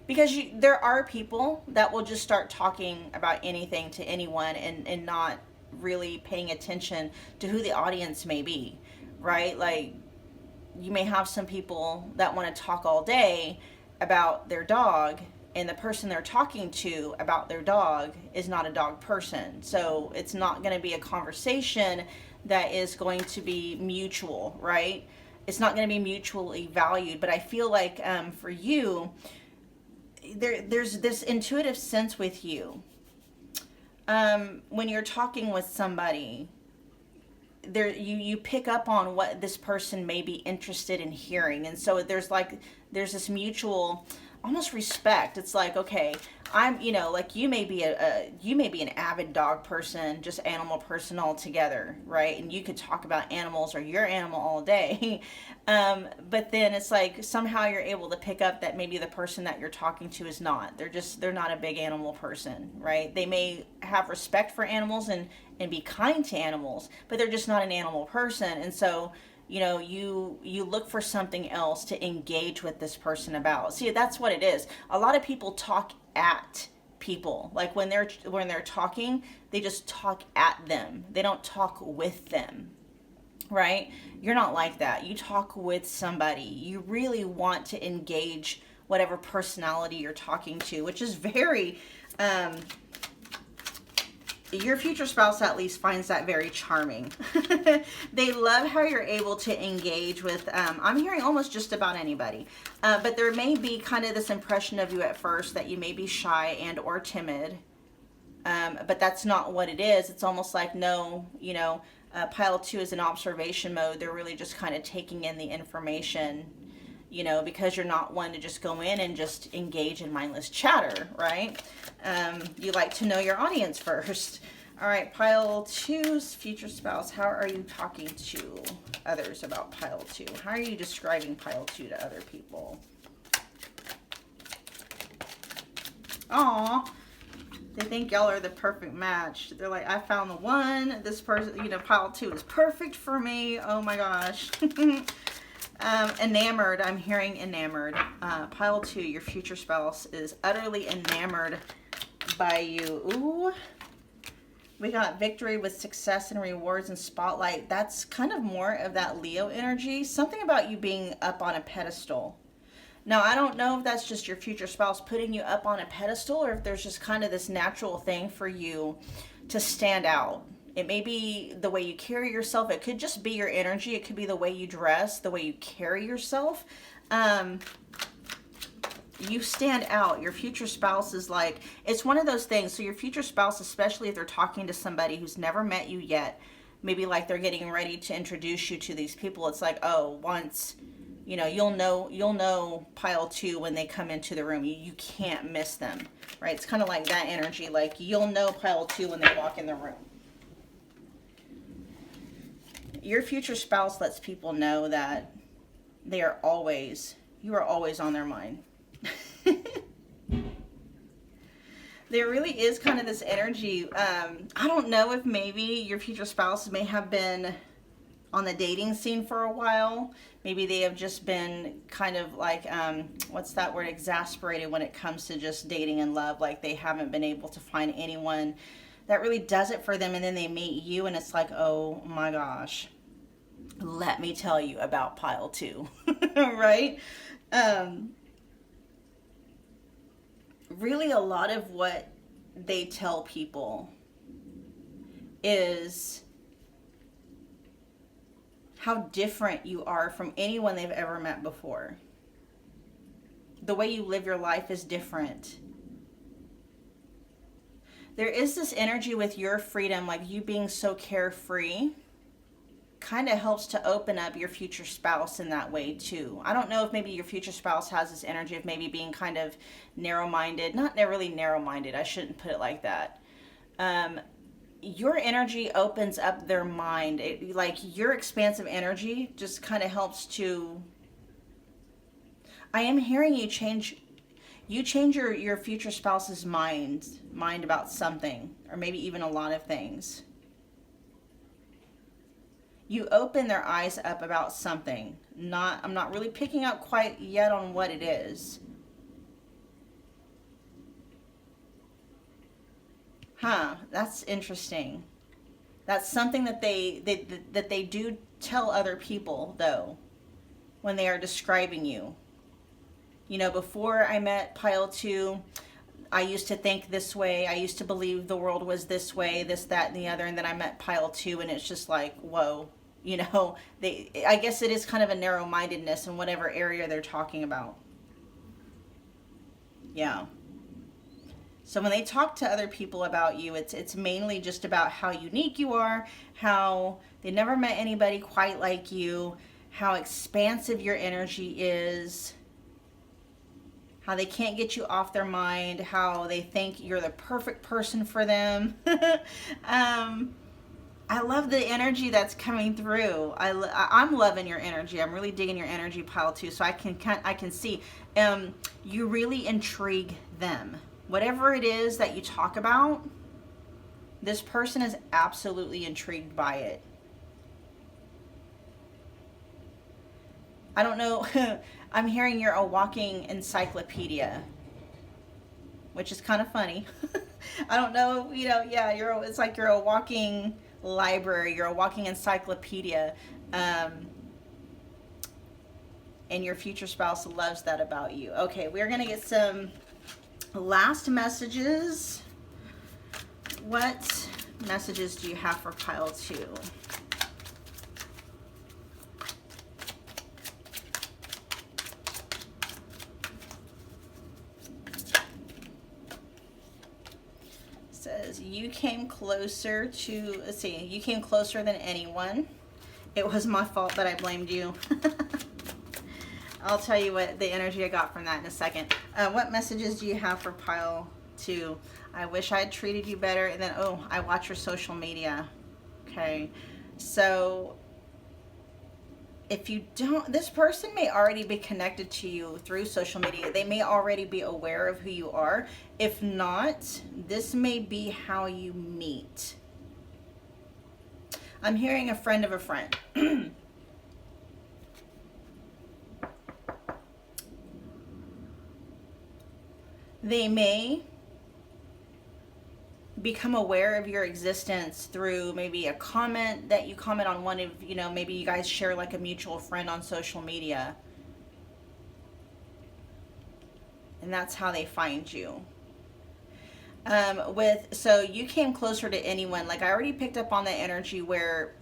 A: because there are people that will just start talking about anything to anyone and not really paying attention to who the audience may be, right? Like you may have some people that want to talk all day about their dog, and the person they're talking to about their dog is not a dog person. So it's not going to be a conversation that is going to be mutual, right? It's not going to be mutually valued. But I feel like for you, there's this intuitive sense with you. When you're talking with somebody, you pick up on what this person may be interested in hearing. And so there's this mutual almost respect. It's like, okay, I'm, like you may be an avid dog person, just animal person altogether, right? And you could talk about animals or your animal all day. But then it's like somehow you're able to pick up that maybe the person that you're talking to is not. They're not a big animal person, right? They may have respect for animals and be kind to animals, but they're just not an animal person. And so you look for something else to engage with this person about. See, that's what it is. A lot of people talk at people. Like when they're talking, they just talk at them. They don't talk with them, right? You're not like that. You talk with somebody. You really want to engage whatever personality you're talking to, which is very your future spouse at least finds that very charming. They love how you're able to engage with, I'm hearing almost just about anybody. But there may be kind of this impression of you at first that you may be shy and or timid. But that's not what it is. It's almost like, no, pile 2 is in observation mode. They're really just kind of taking in the information you know, because you're not one to just go in and just engage in mindless chatter, right? You like to know your audience first. All right, pile 2's future spouse. How are you talking to others about pile 2? How are you describing pile 2 to other people? Aw, they think y'all are the perfect match. They're like, I found the one. This person, you know, pile 2 is perfect for me. Oh my gosh. Enamored. I'm hearing enamored. Pile 2, your future spouse is utterly enamored by you. Ooh. We got victory with success and rewards and spotlight. That's kind of more of that Leo energy. Something about you being up on a pedestal. Now, I don't know if that's just your future spouse putting you up on a pedestal, or if there's just kind of this natural thing for you to stand out. It may be the way you carry yourself. It could just be your energy. It could be the way you dress, the way you carry yourself. You stand out. Your future spouse is like, it's one of those things. So your future spouse, especially if they're talking to somebody who's never met you yet, maybe like they're getting ready to introduce you to these people. It's like, oh, once, you know, you'll know pile 2 when they come into the room. You can't miss them, right? It's kind of like that energy. Like, you'll know pile 2 when they walk in the room. Your future spouse lets people know that you are always on their mind. There really is kind of this energy. I don't know if maybe your future spouse may have been on the dating scene for a while. Maybe they have just been kind of like, what's that word, exasperated when it comes to just dating and love. Like, they haven't been able to find anyone that really does it for them. And then they meet you and it's like, oh my gosh, let me tell you about pile 2, right? Really, a lot of what they tell people is how different you are from anyone they've ever met before. The way you live your life is different. There is this energy with your freedom, like you being so carefree, kind of helps to open up your future spouse in that way too. I don't know if maybe your future spouse has this energy of maybe being kind of narrow-minded. Not really narrow-minded, I shouldn't put it like that. Your energy opens up their mind. Like, your expansive energy just kind of helps to, I am hearing you change your future spouse's mind about something, or maybe even a lot of things. You open their eyes up about something. I'm not really picking up quite yet on what it is. Huh, that's interesting. That's something that they do tell other people, though, when they are describing you. You know, before I met pile 2, I used to think this way. I used to believe the world was this way, this, that, and the other. And then I met pile 2, and it's just like, whoa. You know, I guess it is kind of a narrow-mindedness in whatever area they're talking about. Yeah. So when they talk to other people about you, it's mainly just about how unique you are, how they never met anybody quite like you, how expansive your energy is, how they can't get you off their mind, how they think you're the perfect person for them. I love the energy that's coming through. I'm loving your energy. I'm really digging your energy, pile 2. So I can see you really intrigue them. Whatever it is that you talk about, this person is absolutely intrigued by it. I don't know. I'm hearing you're a walking encyclopedia, which is kind of funny. I don't know. You know, yeah, it's like you're a walking library, you're a walking encyclopedia, and your future spouse loves that about you. Okay, we're gonna get some last messages. What messages do you have for pile 2? Says you came closer to, let's see, you came closer than anyone. It was my fault that I blamed you. I'll tell you what the energy I got from that in a second. What messages do you have for pile 2? I wish I had treated you better. And then, oh, I watch your social media. Okay. So if you don't, this person may already be connected to you through social media. They may already be aware of who you are. If not, this may be how you meet. I'm hearing a friend of a friend. They may become aware of your existence through maybe a comment that you comment on one of, maybe you guys share like a mutual friend on social media. And that's how they find you. So you came closer to anyone. Like I already picked up on the energy where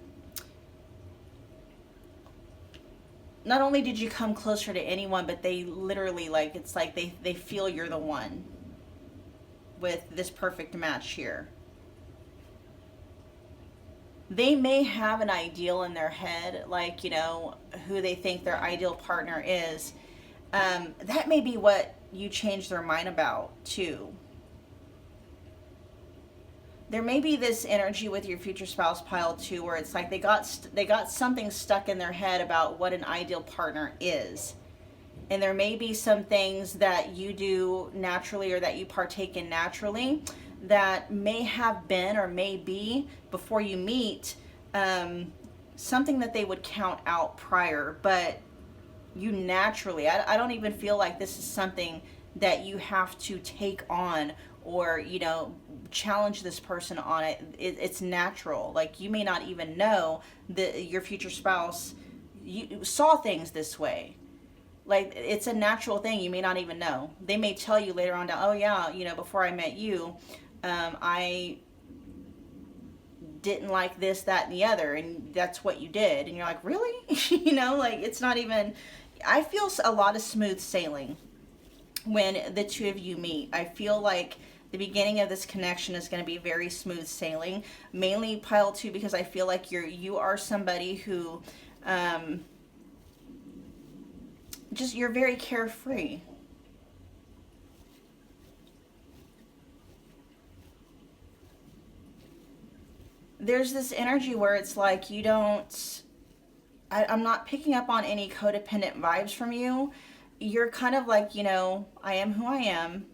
A: not only did you come closer to anyone, but they literally, like, it's like they feel you're the one with this perfect match here. They may have an ideal in their head, like, who they think their ideal partner is. That may be what you change their mind about, too. There may be this energy with your future spouse pile 2 where it's like they got something stuck in their head about what an ideal partner is. And there may be some things that you do naturally or that you partake in naturally that may have been or may be before you meet something that they would count out prior, but you naturally, I don't even feel like this is something that you have to take on or, challenge this person on it. It's natural. Like you may not even know that your future spouse you saw things this way. Like it's a natural thing. You may not even know. They may tell you later on down, oh yeah, before I met you, I didn't like this, that, and the other, and that's what you did. And you're like, really? Like it's not even, I feel a lot of smooth sailing when the two of you meet. I feel like the beginning of this connection is going to be very smooth sailing, mainly pile 2, because I feel like you are somebody who you're very carefree. There's this energy where it's like I'm not picking up on any codependent vibes from you. You're kind of like, I am who I am.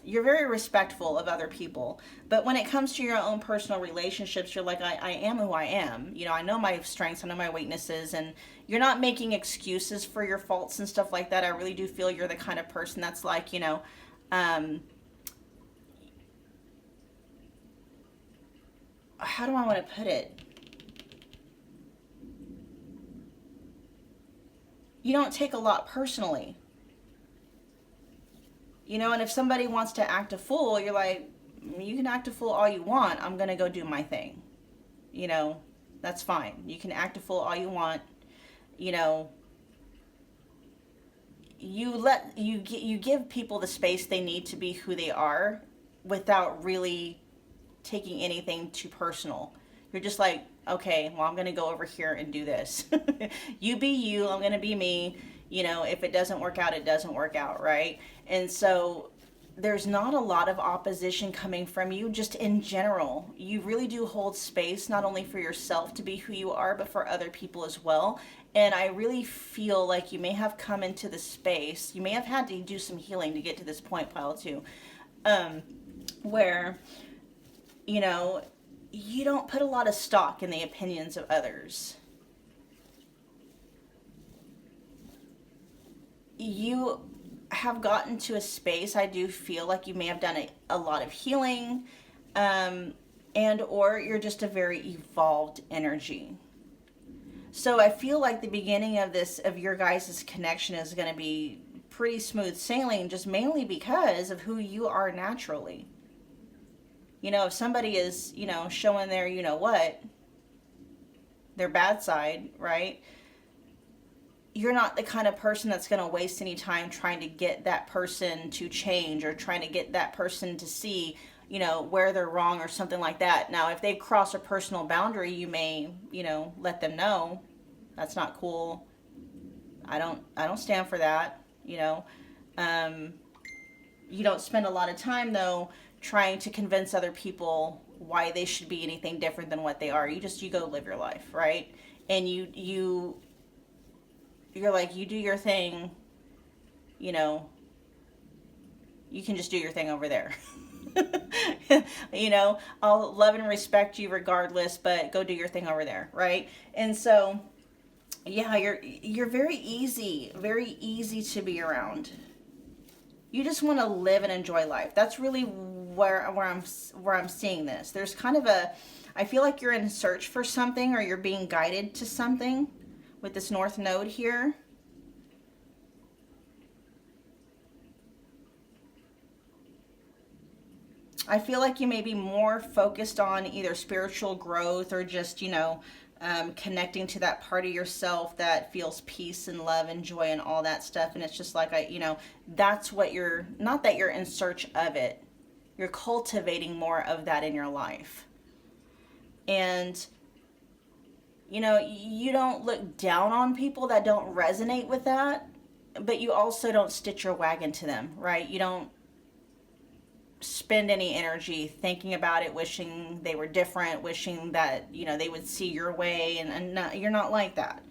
A: You're very respectful of other people. But when it comes to your own personal relationships, you're like, I am who I am. I know my strengths, I know my weaknesses, and you're not making excuses for your faults and stuff like that. I really do feel you're the kind of person that's like, how do I want to put it? You don't take a lot personally. And if somebody wants to act a fool, you're like, you can act a fool all you want. I'm going to go do my thing. That's fine. You can act a fool all you want. You give people the space they need to be who they are without really taking anything too personal. You're just like, okay, well, I'm going to go over here and do this. You be you, I'm going to be me. If it doesn't work out, it doesn't work out, right? And so there's not a lot of opposition coming from you, just in general. You really do hold space, not only for yourself to be who you are, but for other people as well. And I really feel like you may have come into the space, you may have had to do some healing to get to this point, pile 2, where, you don't put a lot of stock in the opinions of others. You have gotten to a space, I do feel like you may have done a lot of healing, and or you're just a very evolved energy. So I feel like the beginning of your guys' connection is going to be pretty smooth sailing, just mainly because of who you are naturally. If somebody is, showing their, their bad side, right? You're not the kind of person that's going to waste any time trying to get that person to change or trying to get that person to see, where they're wrong or something like that. Now, if they cross a personal boundary, you may, let them know that's not cool. I don't stand for that, you know. Um, you don't spend a lot of time though trying to convince other people why they should be anything different than what they are. You go live your life, right? And you're like, you do your thing, you know, you can just do your thing over there. You know, I'll love and respect you regardless, but go do your thing over there, right? And so, yeah, you're very easy to be around. You just want to live and enjoy life. That's really where I'm seeing this. There's kind of I feel like you're in search for something, or you're being guided to something with this North Node here. I feel like you may be more focused on either spiritual growth or just, connecting to that part of yourself that feels peace and love and joy and all that stuff. And it's just like, that's what not that you're in search of it, you're cultivating more of that in your life. And, you don't look down on people that don't resonate with that, but you also don't stitch your wagon to them, right? You don't spend any energy thinking about it, wishing they were different, wishing that they would see your way, and not, you're not like that.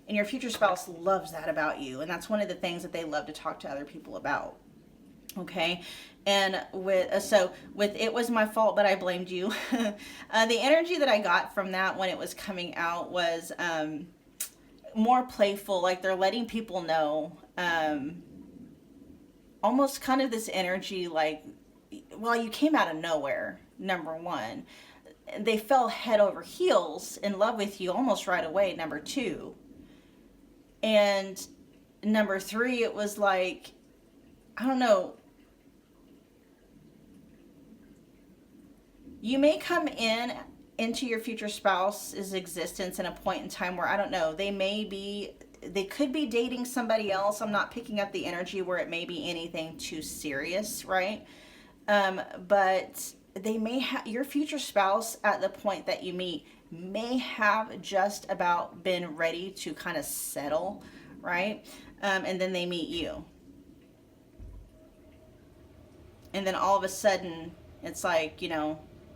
A: And your future spouse loves that about you, and that's one of the things that they love to talk to other people about. Okay. And with it was my fault, but I blamed you. The energy that I got from that when it was coming out was more playful, like they're letting people know, almost kind of this energy like, well, you came out of nowhere, number one. They fell head over heels in love with you almost right away, number two. And number three, it was like, I don't know, you may come into your future spouse's existence in a point in time where, I don't know, they could be dating somebody else. I'm not picking up the energy where it may be anything too serious, right? But they may have, your future spouse at the point that you meet may have just about been ready to kind of settle, right? And then they meet you. And then all of a sudden, it's like,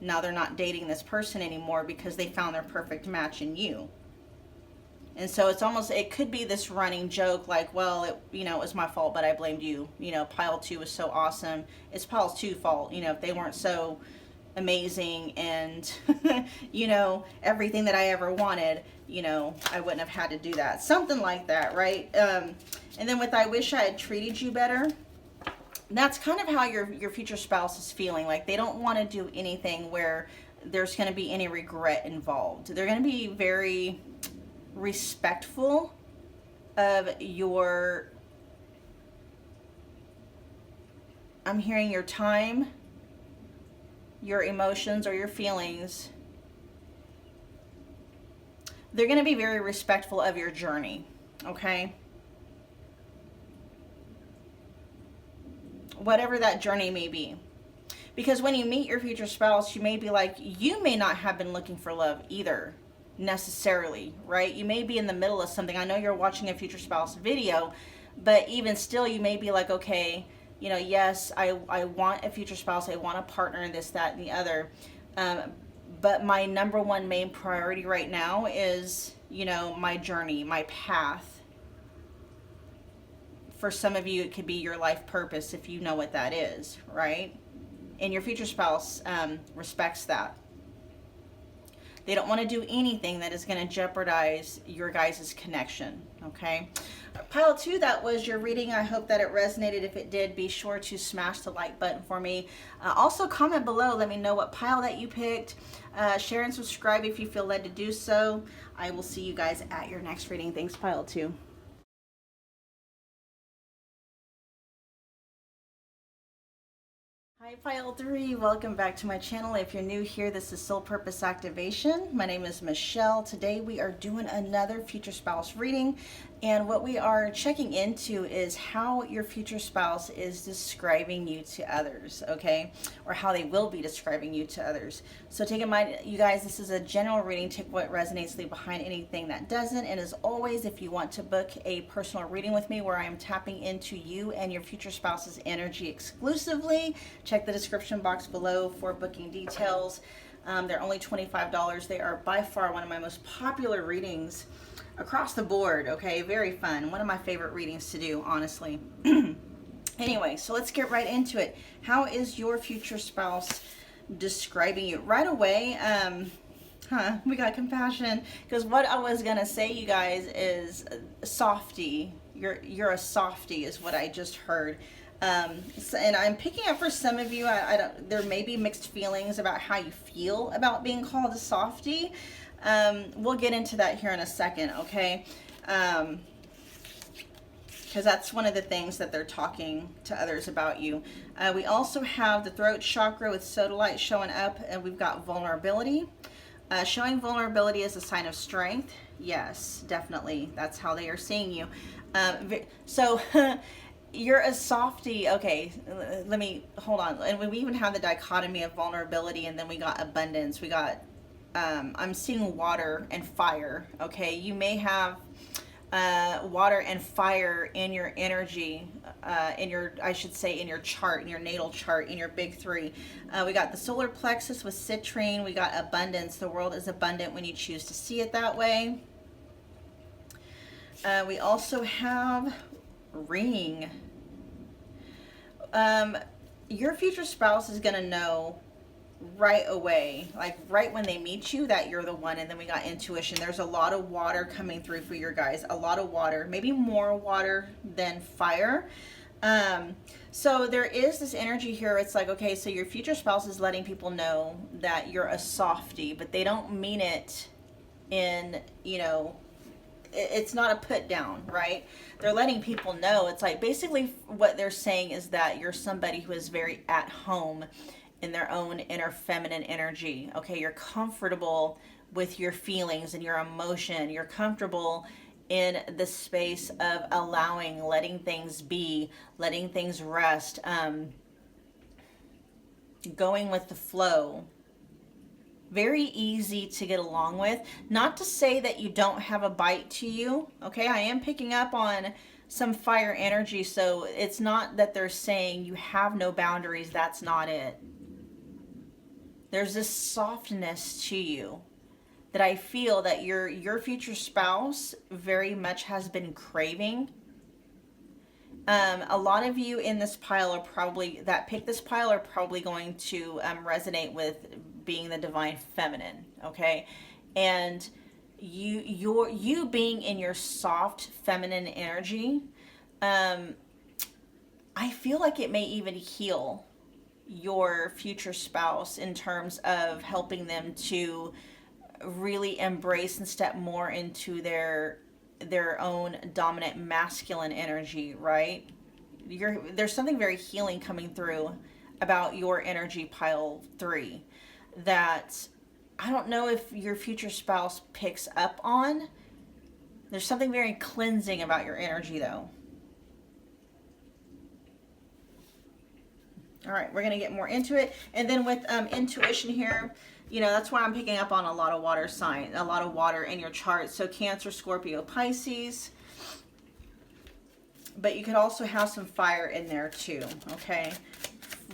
A: now they're not dating this person anymore because they found their perfect match in you. And so it could be this running joke like, well, it was my fault, but I blamed you. Pile 2 was so awesome. It's pile 2's fault. If they weren't so amazing and, everything that I ever wanted, I wouldn't have had to do that. Something like that, right? And then with I wish I had treated you better, that's kind of how your future spouse is feeling. Like they don't want to do anything where there's going to be any regret involved. They're going to be very respectful of I'm hearing your time, your emotions, or your feelings. They're going to be very respectful of your journey, okay? Whatever that journey may be. Because when you meet your future spouse, you may be like, you may not have been looking for love either, necessarily, right? You may be in the middle of something. I know you're watching a future spouse video, but even still, you may be like, okay, yes, I want a future spouse. I want a partner in this, that, and the other. But my number one main priority right now is, my journey, my path. For some of you, it could be your life purpose, if you know what that is, right? And your future spouse respects that. They don't want to do anything that is going to jeopardize your guys' connection, okay? Pile 2, that was your reading. I hope that it resonated. If it did, be sure to smash the like button for me. Also, comment below. Let me know what pile that you picked. Share and subscribe if you feel led to do so. I will see you guys at your next reading. Thanks, Pile 2. Hi Hi Pile 3, welcome back to my channel. If you're new here, this is Soul Purpose Activation. My name is Michelle. Today we are doing another future spouse reading, and what we are checking into is how your future spouse is describing you to others, okay? Or how they will be describing you to others. So take in mind, you guys, this is a general reading. Take what resonates, leave behind anything that doesn't. And as always, if you want to book a personal reading with me where I am tapping into you and your future spouse's energy exclusively, check the description box below for booking details. They're only $25. They are by far one of my most popular readings across the board, okay? Very fun. One of my favorite readings to do, honestly. Anyway, so let's get right into it. How is your future spouse describing you? Right away, we got compassion, because what I was gonna say, you guys, is softy. You're a softy is what I just heard. And I'm picking up for some of you, there may be mixed feelings about how you feel about being called a softy. We'll get into that here in a second, okay? Because that's one of the things that they're talking to others about you. We also have the throat chakra with sodalite showing up, and we've got vulnerability. Showing vulnerability is a sign of strength. Yes, definitely. That's how they are seeing you. So you're a softy. Okay, let me hold on. And we even have the dichotomy of vulnerability, and then we got abundance. We got I'm seeing water and fire. Okay, you may have water and fire in your energy, I should say in your chart, in your natal chart, in your big three. We got the solar plexus with citrine. We got abundance. The world is abundant when you choose to see it that way. We also have ring. Your future spouse is going to know right away, like right when they meet you, that you're the one. And then we got intuition. There's a lot of water coming through for your guys, a lot of water, maybe more water than fire. So there is this energy here. It's like, okay, so your future spouse is letting people know that you're a softy, but they don't mean it in, it's not a put down, right? They're letting people know. It's like basically what they're saying is that you're somebody who is very at home in their own inner feminine energy. Okay, you're comfortable with your feelings and your emotion. You're comfortable in the space of allowing, letting things be, letting things rest, going with the flow. Very easy to get along with. Not to say that you don't have a bite to you. Okay, I am picking up on some fire energy, so it's not that they're saying you have no boundaries. That's not it. There's this softness to you that I feel that your future spouse very much has been craving. A lot of you in this pile are probably, that pick this pile, are probably going to resonate with being the divine feminine, okay? And you being in your soft feminine energy, I feel like it may even heal your future spouse in terms of helping them to really embrace and step more into their own dominant masculine energy, right? There's something very healing coming through about your energy, pile 3, that I don't know if your future spouse picks up on. There's something very cleansing about your energy, though. All right, we're going to get more into it. And then with intuition here, that's why I'm picking up on a lot of water sign, a lot of water in your chart. So Cancer, Scorpio, Pisces. But you could also have some fire in there too, okay?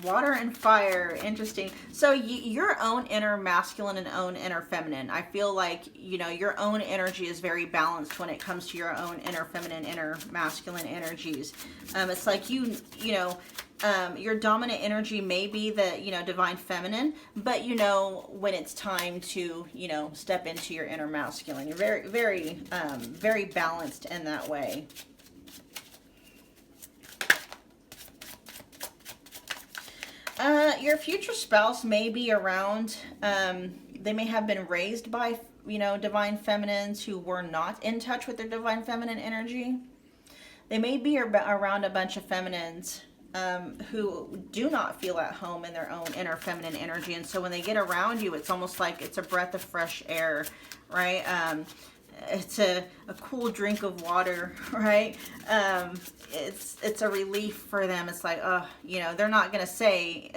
A: Water and fire, interesting. So your own inner masculine and own inner feminine. I feel like, your own energy is very balanced when it comes to your own inner feminine, inner masculine energies. It's like your dominant energy may be the, divine feminine, but when it's time to, step into your inner masculine. You're very, very, very balanced in that way. Your future spouse may be around, they may have been raised by, divine feminines who were not in touch with their divine feminine energy. They may be around a bunch of feminines who do not feel at home in their own inner feminine energy. And so when they get around you, it's almost like it's a breath of fresh air, right? It's a cool drink of water, right? It's a relief for them. It's like, oh, you know, they're not gonna say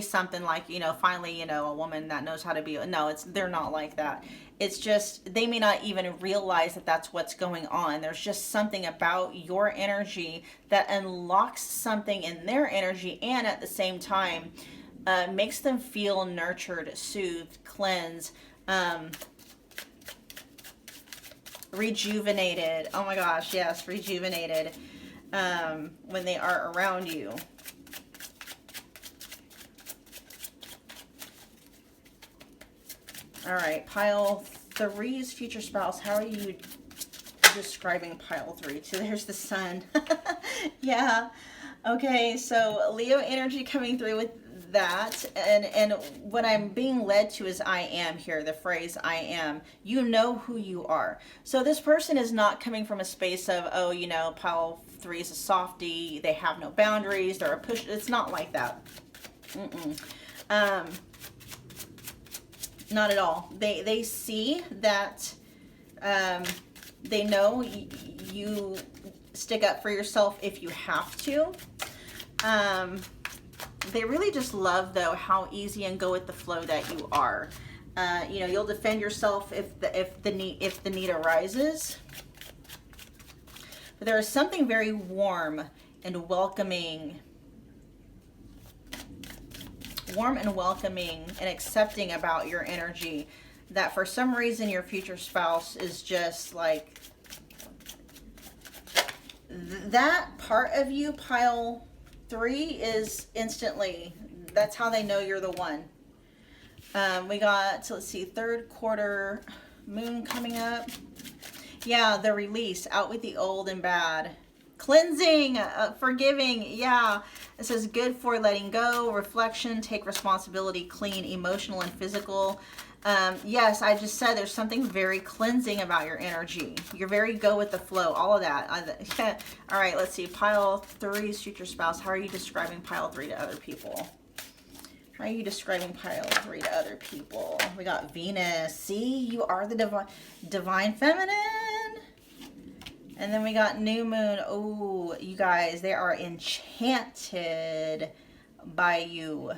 A: something like, you know, finally, you know, a woman that knows how to be. No, they're not like that. It's just they may not even realize that that's what's going on. There's just something about your energy that unlocks something in their energy, and at the same time makes them feel nurtured, soothed, cleansed, rejuvenated. Oh my gosh, yes, rejuvenated when they are around you. All right, pile 3's future spouse. How are you describing pile 3? So there's the sun. Yeah. Okay, so Leo energy coming through with that, and what I'm being led to is I am here, the phrase I am. You know who you are. So this person is not coming from a space of, oh, you know, pile 3 is a softie, they have no boundaries, they're a push. It's not like that. Not at all. They see that, they know you stick up for yourself if you have to. They really just love, though, how easy and go with the flow that you are. You know, you'll defend yourself if the need arises. But there is something very warm and welcoming, and accepting about your energy, that for some reason your future spouse is just like that part of you. Pile 3 is instantly, that's how they know you're the one. We got, so let's see, 3rd quarter moon coming up. Yeah, the release, out with the old and bad. Cleansing, forgiving, yeah. It says good for letting go, reflection, take responsibility, clean, emotional and physical. Yes, I just said there's something very cleansing about your energy. You're very go with the flow, all of that. All right, let's see. Pile 3's future spouse. How are you describing pile 3 to other people? How are you describing pile 3 to other people? We got Venus. See, you are the divine feminine. And then we got new moon. Oh, you guys, they are enchanted by you.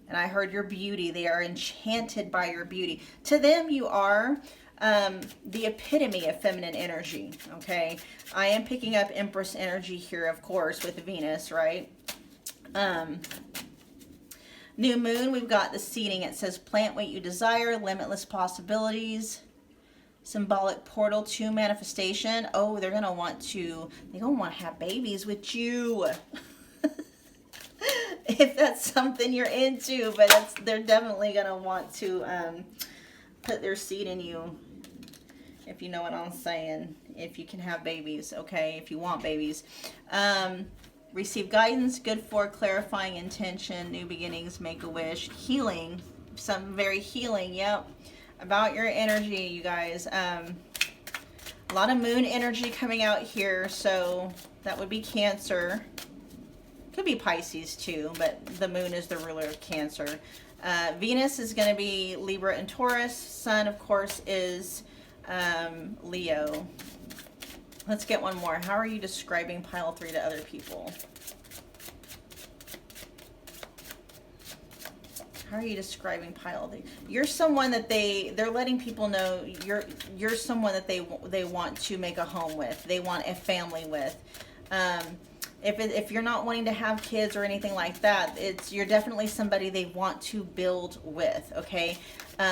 A: And I heard your beauty. They are enchanted by your beauty. To them, you are the epitome of feminine energy, okay? I am picking up Empress energy here, of course, with Venus, right? New moon, we've got the seeding. It says plant what you desire, limitless possibilities. Symbolic portal to manifestation. Oh, they're gonna want to have babies with you. If that's something you're into, but they're definitely gonna want to put their seed in you, if you know what I'm saying. If you can have babies, okay, if you want babies. Receive guidance, good for clarifying intention, new beginnings, make a wish, healing, some very healing, yep, about your energy, you guys. A lot of moon energy coming out here, so that would be Cancer. Could be Pisces too, but the moon is the ruler of Cancer. Venus is going to be Libra and Taurus. Sun, of course, is Leo. Let's get one more. How are you describing pile 3 to other people? How are you describing pile 3? You're someone that they're letting people know you're someone that they want to make a home with. They want a family with. If you're not wanting to have kids or anything like that, you're definitely somebody they want to build with, okay?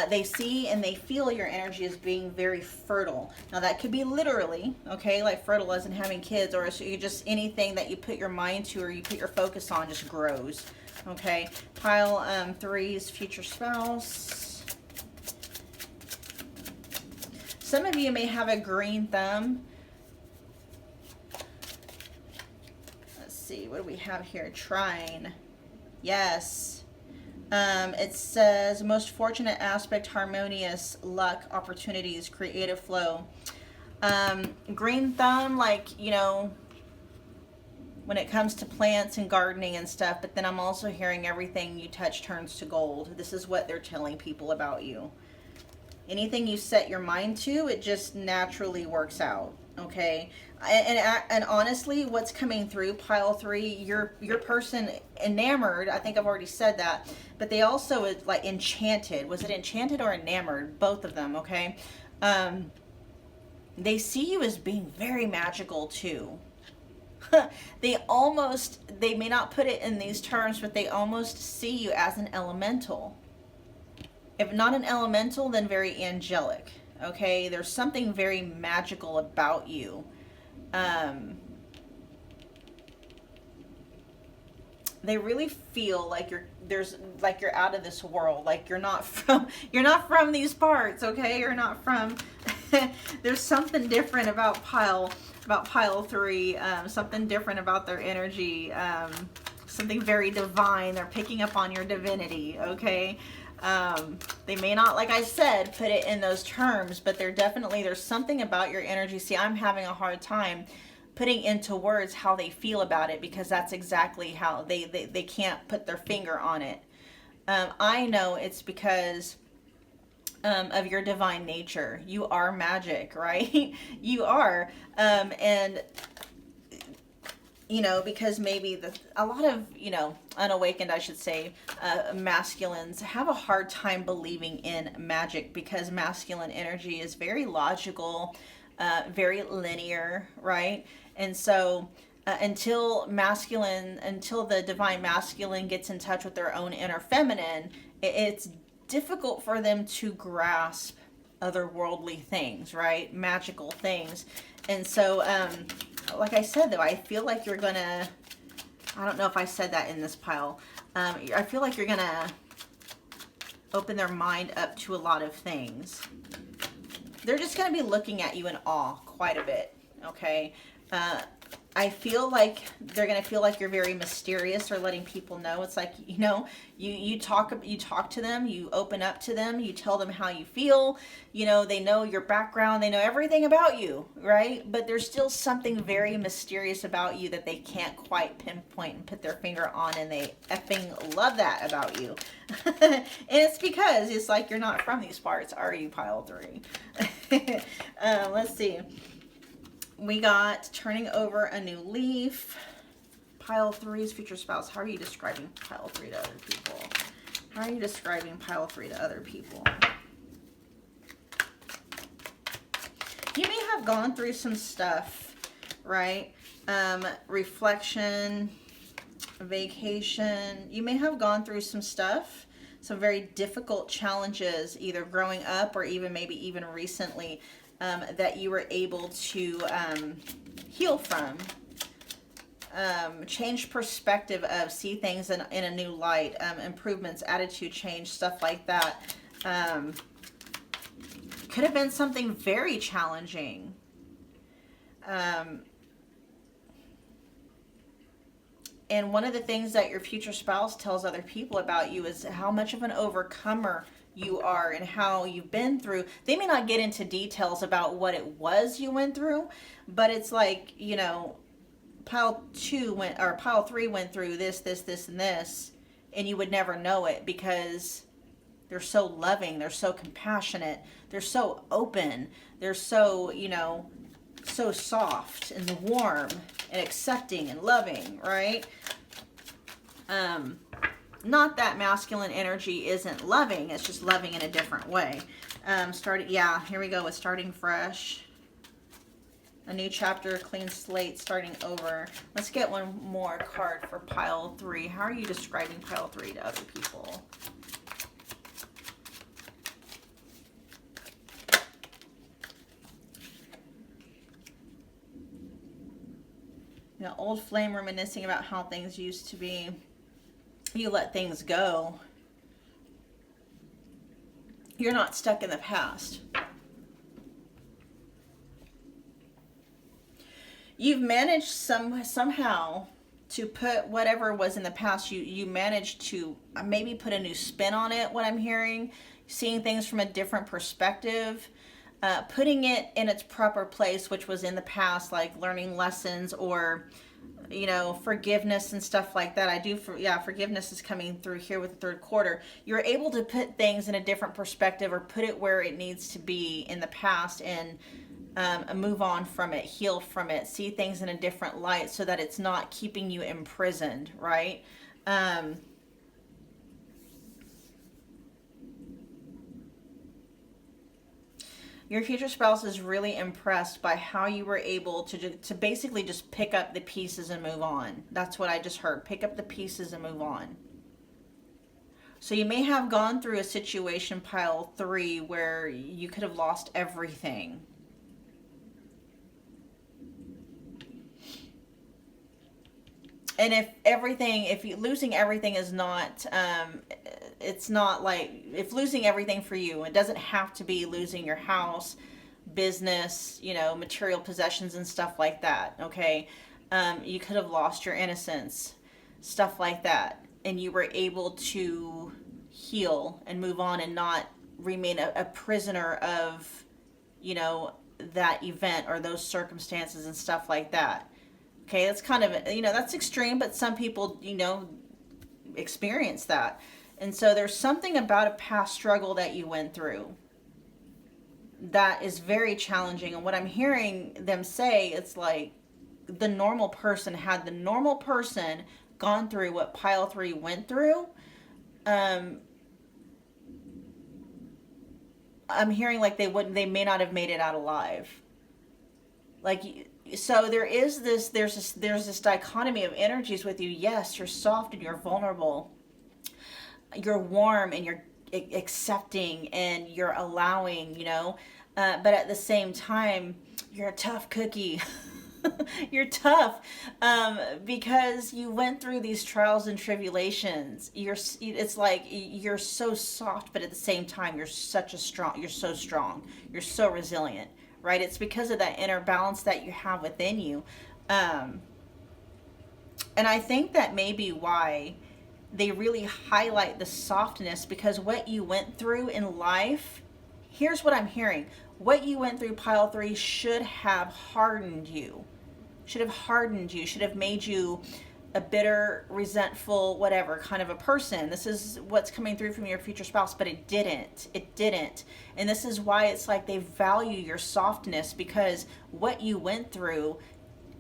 A: They see and they feel your energy as being very fertile. Now that could be literally, okay, like fertile as in having kids, or you just anything that you put your mind to or you put your focus on just grows, okay? Pile 3's future spouse. Some of you may have a green thumb. What do we have here? Trine. Yes. It says most fortunate aspect, harmonious, luck, opportunities, creative flow. Green thumb, like, you know, when it comes to plants and gardening and stuff, but then I'm also hearing everything you touch turns to gold. This is what they're telling people about you. Anything you set your mind to, it just naturally works out. Okay, and honestly, what's coming through pile 3, your person enamored. I think I've already said that, but they also is like enchanted. Was it enchanted or enamored? Both of them. Okay, they see you as being very magical too. They may not put it in these terms, but they almost see you as an elemental. If not an elemental, then very angelic. Okay, there's something very magical about you. They really feel like you're out of this world, like you're not from these parts. Okay, you're not from there's something different about pile 3, something different about their energy, something very divine. They're picking up on your divinity. Okay, they may not, like I said, put it in those terms, but there's something about your energy. See, I'm having a hard time putting into words how they feel about it, because that's exactly how they can't put their finger on it. I know it's because of your divine nature. You are magic, right? You are, and because maybe a lot of, unawakened, I should say, masculines have a hard time believing in magic, because masculine energy is very logical, very linear, right? And so until the divine masculine gets in touch with their own inner feminine, it's difficult for them to grasp otherworldly things, right? Magical things. And so, like I said, though, I feel like you're gonna, I don't know if I said that in this pile. I feel like you're gonna open their mind up to a lot of things. They're just gonna be looking at you in awe quite a bit, okay? I feel like they're gonna feel like you're very mysterious, or letting people know. It's like, you talk to them, you open up to them, you tell them how you feel. They know your background, they know everything about you, right? But there's still something very mysterious about you that they can't quite pinpoint and put their finger on, and they effing love that about you. And it's because it's like you're not from these parts, are you, pile 3? Let's see. We got turning over a new leaf. Pile 3's future spouse. How are you describing pile 3 to other people? How are you describing pile 3 to other people? You may have gone through some stuff, right? Reflection, vacation. You may have gone through some stuff, some very difficult challenges, either growing up or maybe even recently, that you were able to heal from, change perspective of, see things in a new light, improvements, attitude change, stuff like that. Could have been something very challenging. And one of the things that your future spouse tells other people about you is how much of an overcomer you are, and how you've been through. They may not get into details about what it was you went through, but it's like, pile 3 went through this, and this, and you would never know it, because they're so loving, they're so compassionate, they're so open, they're so, so soft and warm and accepting and loving, right? Not that masculine energy isn't loving, it's just loving in a different way. Here we go with starting fresh. A new chapter, clean slate, starting over. Let's get one more card for pile 3. How are you describing pile 3 to other people? Old flame reminiscing about how things used to be. You let things go. You're not stuck in the past. You've managed somehow to put whatever was in the past, you managed to maybe put a new spin on it, what I'm hearing, seeing things from a different perspective, putting it in its proper place, which was in the past, like learning lessons or you know, forgiveness and stuff like that. Yeah, forgiveness is coming through here with the third quarter. You're able to put things in a different perspective, or put it where it needs to be in the past, and move on from it, heal from it, see things in a different light, so that it's not keeping you imprisoned, right? Um, your future spouse is really impressed by how you were able to basically just pick up the pieces and move on. That's what I just heard. Pick up the pieces and move on. So you may have gone through a situation, pile 3, where you could have lost everything. And if losing everything is not, it's not like, if losing everything for you, it doesn't have to be losing your house, business, you know, material possessions and stuff like that, okay? You could have lost your innocence, stuff like that, and you were able to heal and move on and not remain a prisoner of, you know, that event or those circumstances and stuff like that. Okay, that's kind of, you know, that's extreme, but some people, you know, experience that. And so there's something about a past struggle that you went through that is very challenging. And what I'm hearing them say, it's like had the normal person gone through what pile 3 went through, um, I'm hearing like they may not have made it out alive. Like, so there's this dichotomy of energies with you. Yes, you're soft and you're vulnerable. You're warm and you're accepting and you're allowing, you know. But at the same time, you're a tough cookie. You're tough, because you went through these trials and tribulations. It's like you're so soft, but at the same time, you're so strong. You're so resilient, right? It's because of that inner balance that you have within you. And I think that may be why they really highlight the softness, because what you went through in life, here's what I'm hearing. What you went through, pile 3, should have hardened you. Should have made you a bitter, resentful, whatever kind of a person. This is what's coming through from your future spouse, but it didn't. And this is why it's like they value your softness, because what you went through,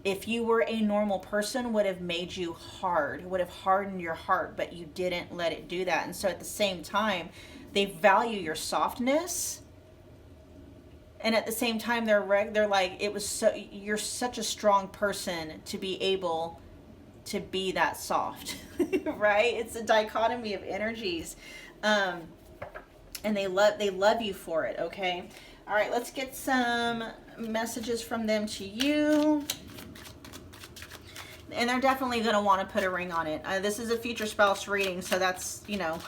A: if you were a normal person, would have made you hard, would have hardened your heart, but you didn't let it do that. And so at the same time, they value your softness. And at the same time, they're like, you're such a strong person to be able to be that soft, right? It's a dichotomy of energies, and they love you for it. Okay, all right. Let's get some messages from them to you, and they're definitely going to want to put a ring on it. This is a future spouse reading, so that's, you know.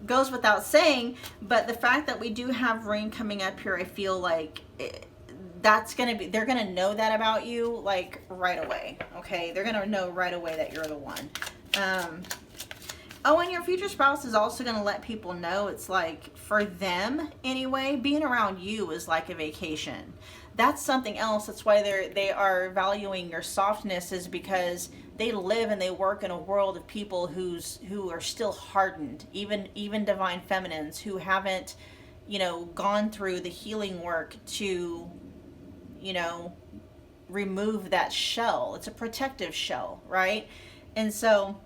A: Goes without saying, but the fact that we do have ring coming up here, I feel like they're gonna know that about you, like, right away. Okay, they're gonna know right away that you're the one. Oh, and your future spouse is also gonna let people know, it's like, for them anyway, being around you is like a vacation. That's something else. That's why they are valuing your softness, is because they live and they work in a world of people who are still hardened, even divine feminines who haven't, you know, gone through the healing work to, you know, remove that shell. It's a protective shell, right? And so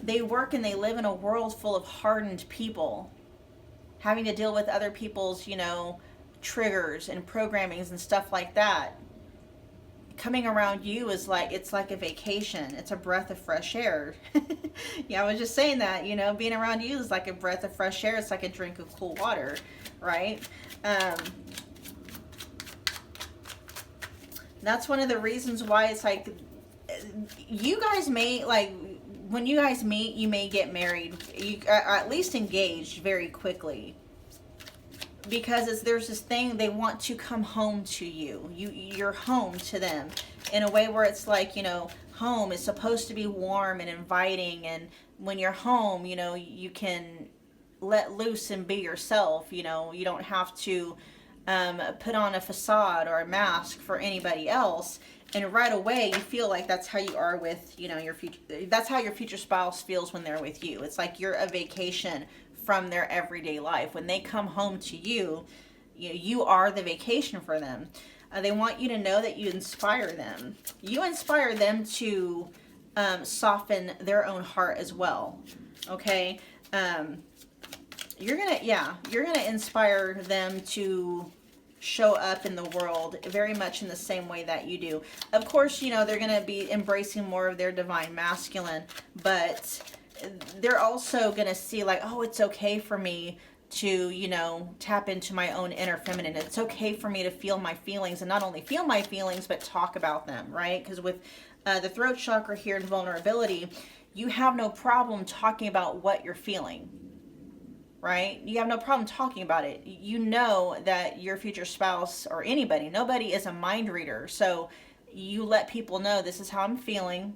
A: they work and they live in a world full of hardened people, having to deal with other people's, you know, triggers and programmings and stuff like that. Coming around you is like, it's like a vacation. It's a breath of fresh air. Yeah, I was just saying that, you know, being around you is like a breath of fresh air. It's like a drink of cool water, right? That's one of the reasons why it's like, you guys may, like, when you guys meet, you may get married, you are at least engaged very quickly, because there's this thing, they want to come home to you. You're home to them in a way where it's like, you know, home is supposed to be warm and inviting, and when you're home, you know, you can let loose and be yourself. You know, you don't have to put on a facade or a mask for anybody else, and right away you feel like that's how you are with, you know, your future. That's how your future spouse feels when they're with you. It's like you're a vacation from their everyday life. When they come home to you, you are the vacation for them. They want you to know that you inspire them. You inspire them to soften their own heart as well. Okay. You're gonna inspire them to show up in the world very much in the same way that you do. Of course, you know, they're gonna be embracing more of their divine masculine, but they're also gonna see like, oh, it's okay for me to, you know, tap into my own inner feminine. It's okay for me to feel my feelings, and not only feel my feelings, but talk about them, right? Because with the throat chakra here in vulnerability, you have no problem talking about what you're feeling, right? You have no problem talking about it. You know that your future spouse or anybody, nobody is a mind reader. So you let people know, this is how I'm feeling.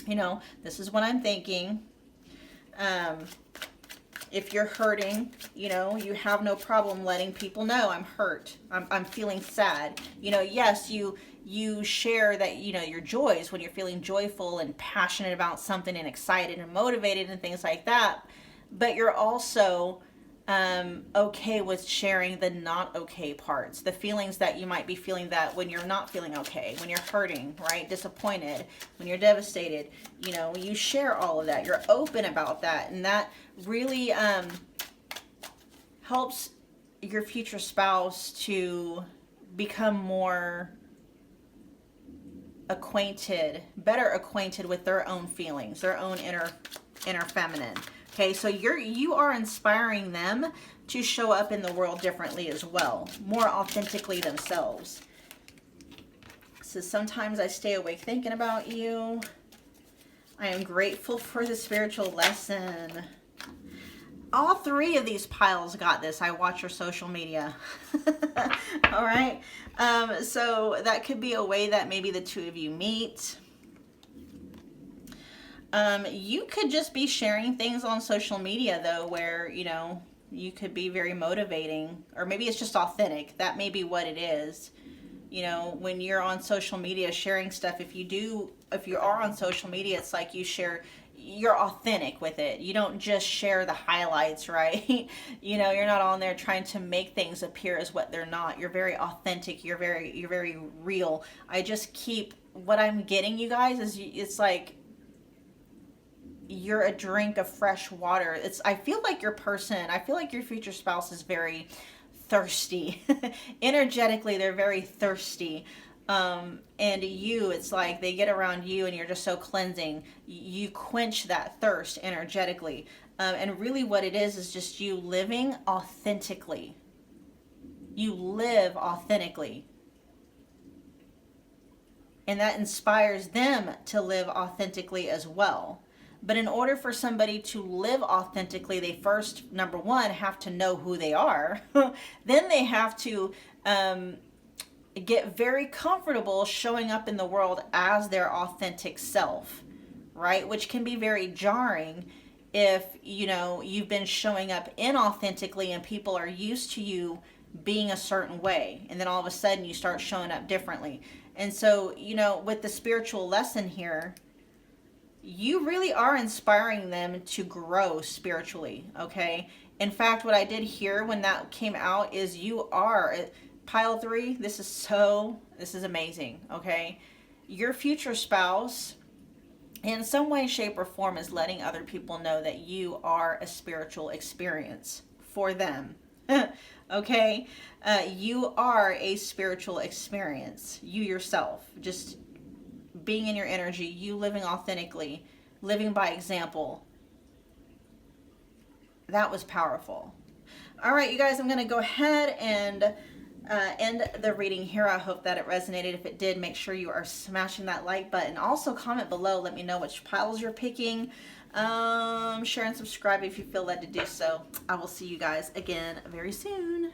A: You know, this is what I'm thinking. If you're hurting, you know, you have no problem letting people know, I'm hurt. I'm feeling sad. You know, yes, you share that, you know, your joys when you're feeling joyful and passionate about something and excited and motivated and things like that. But you're also okay with sharing the not okay parts, the feelings that you might be feeling that when you're not feeling okay, when you're hurting, right? Disappointed, when you're devastated, you know, you share all of that. You're open about that. And that really helps your future spouse to become more acquainted, better acquainted with their own feelings, their own inner feminine. Okay, so you are inspiring them to show up in the world differently as well, more authentically themselves. So sometimes I stay awake thinking about you. I am grateful for the spiritual lesson. All three of these piles got this. I watch your social media. All right. So that could be a way that maybe the two of you meet. You could just be sharing things on social media, though, where, you know, you could be very motivating, or maybe it's just authentic. That may be what it is. You know, when you're on social media sharing stuff, if you are on social media, it's like you're authentic with it. You don't just share the highlights, right? You know, you're not on there trying to make things appear as what they're not. You're very authentic. You're very real. What I'm getting, you guys, is it's like, you're a drink of fresh water. I feel like your future spouse is very thirsty. Energetically, they're very thirsty. And it's like they get around you and you're just so cleansing. You quench that thirst energetically. And really what it is just you living authentically. You live authentically. And that inspires them to live authentically as well. But in order for somebody to live authentically, they first, number one, have to know who they are. Then they have to get very comfortable showing up in the world as their authentic self, right? Which can be very jarring if, you know, you've been showing up inauthentically and people are used to you being a certain way. And then all of a sudden you start showing up differently. And so, you know, with the spiritual lesson here, you really are inspiring them to grow spiritually, okay? In fact, what I did here when that came out is you are, pile 3, this is amazing, okay? Your future spouse, in some way, shape, or form, is letting other people know that you are a spiritual experience for them, okay? You are a spiritual experience, you yourself, just being in your energy, you living authentically, living by example. That was powerful. All right, you guys, I'm going to go ahead and end the reading here. I hope that it resonated. If it did, make sure you are smashing that like button. Also, comment below. Let me know which piles you're picking. Share and subscribe if you feel led to do so. I will see you guys again very soon.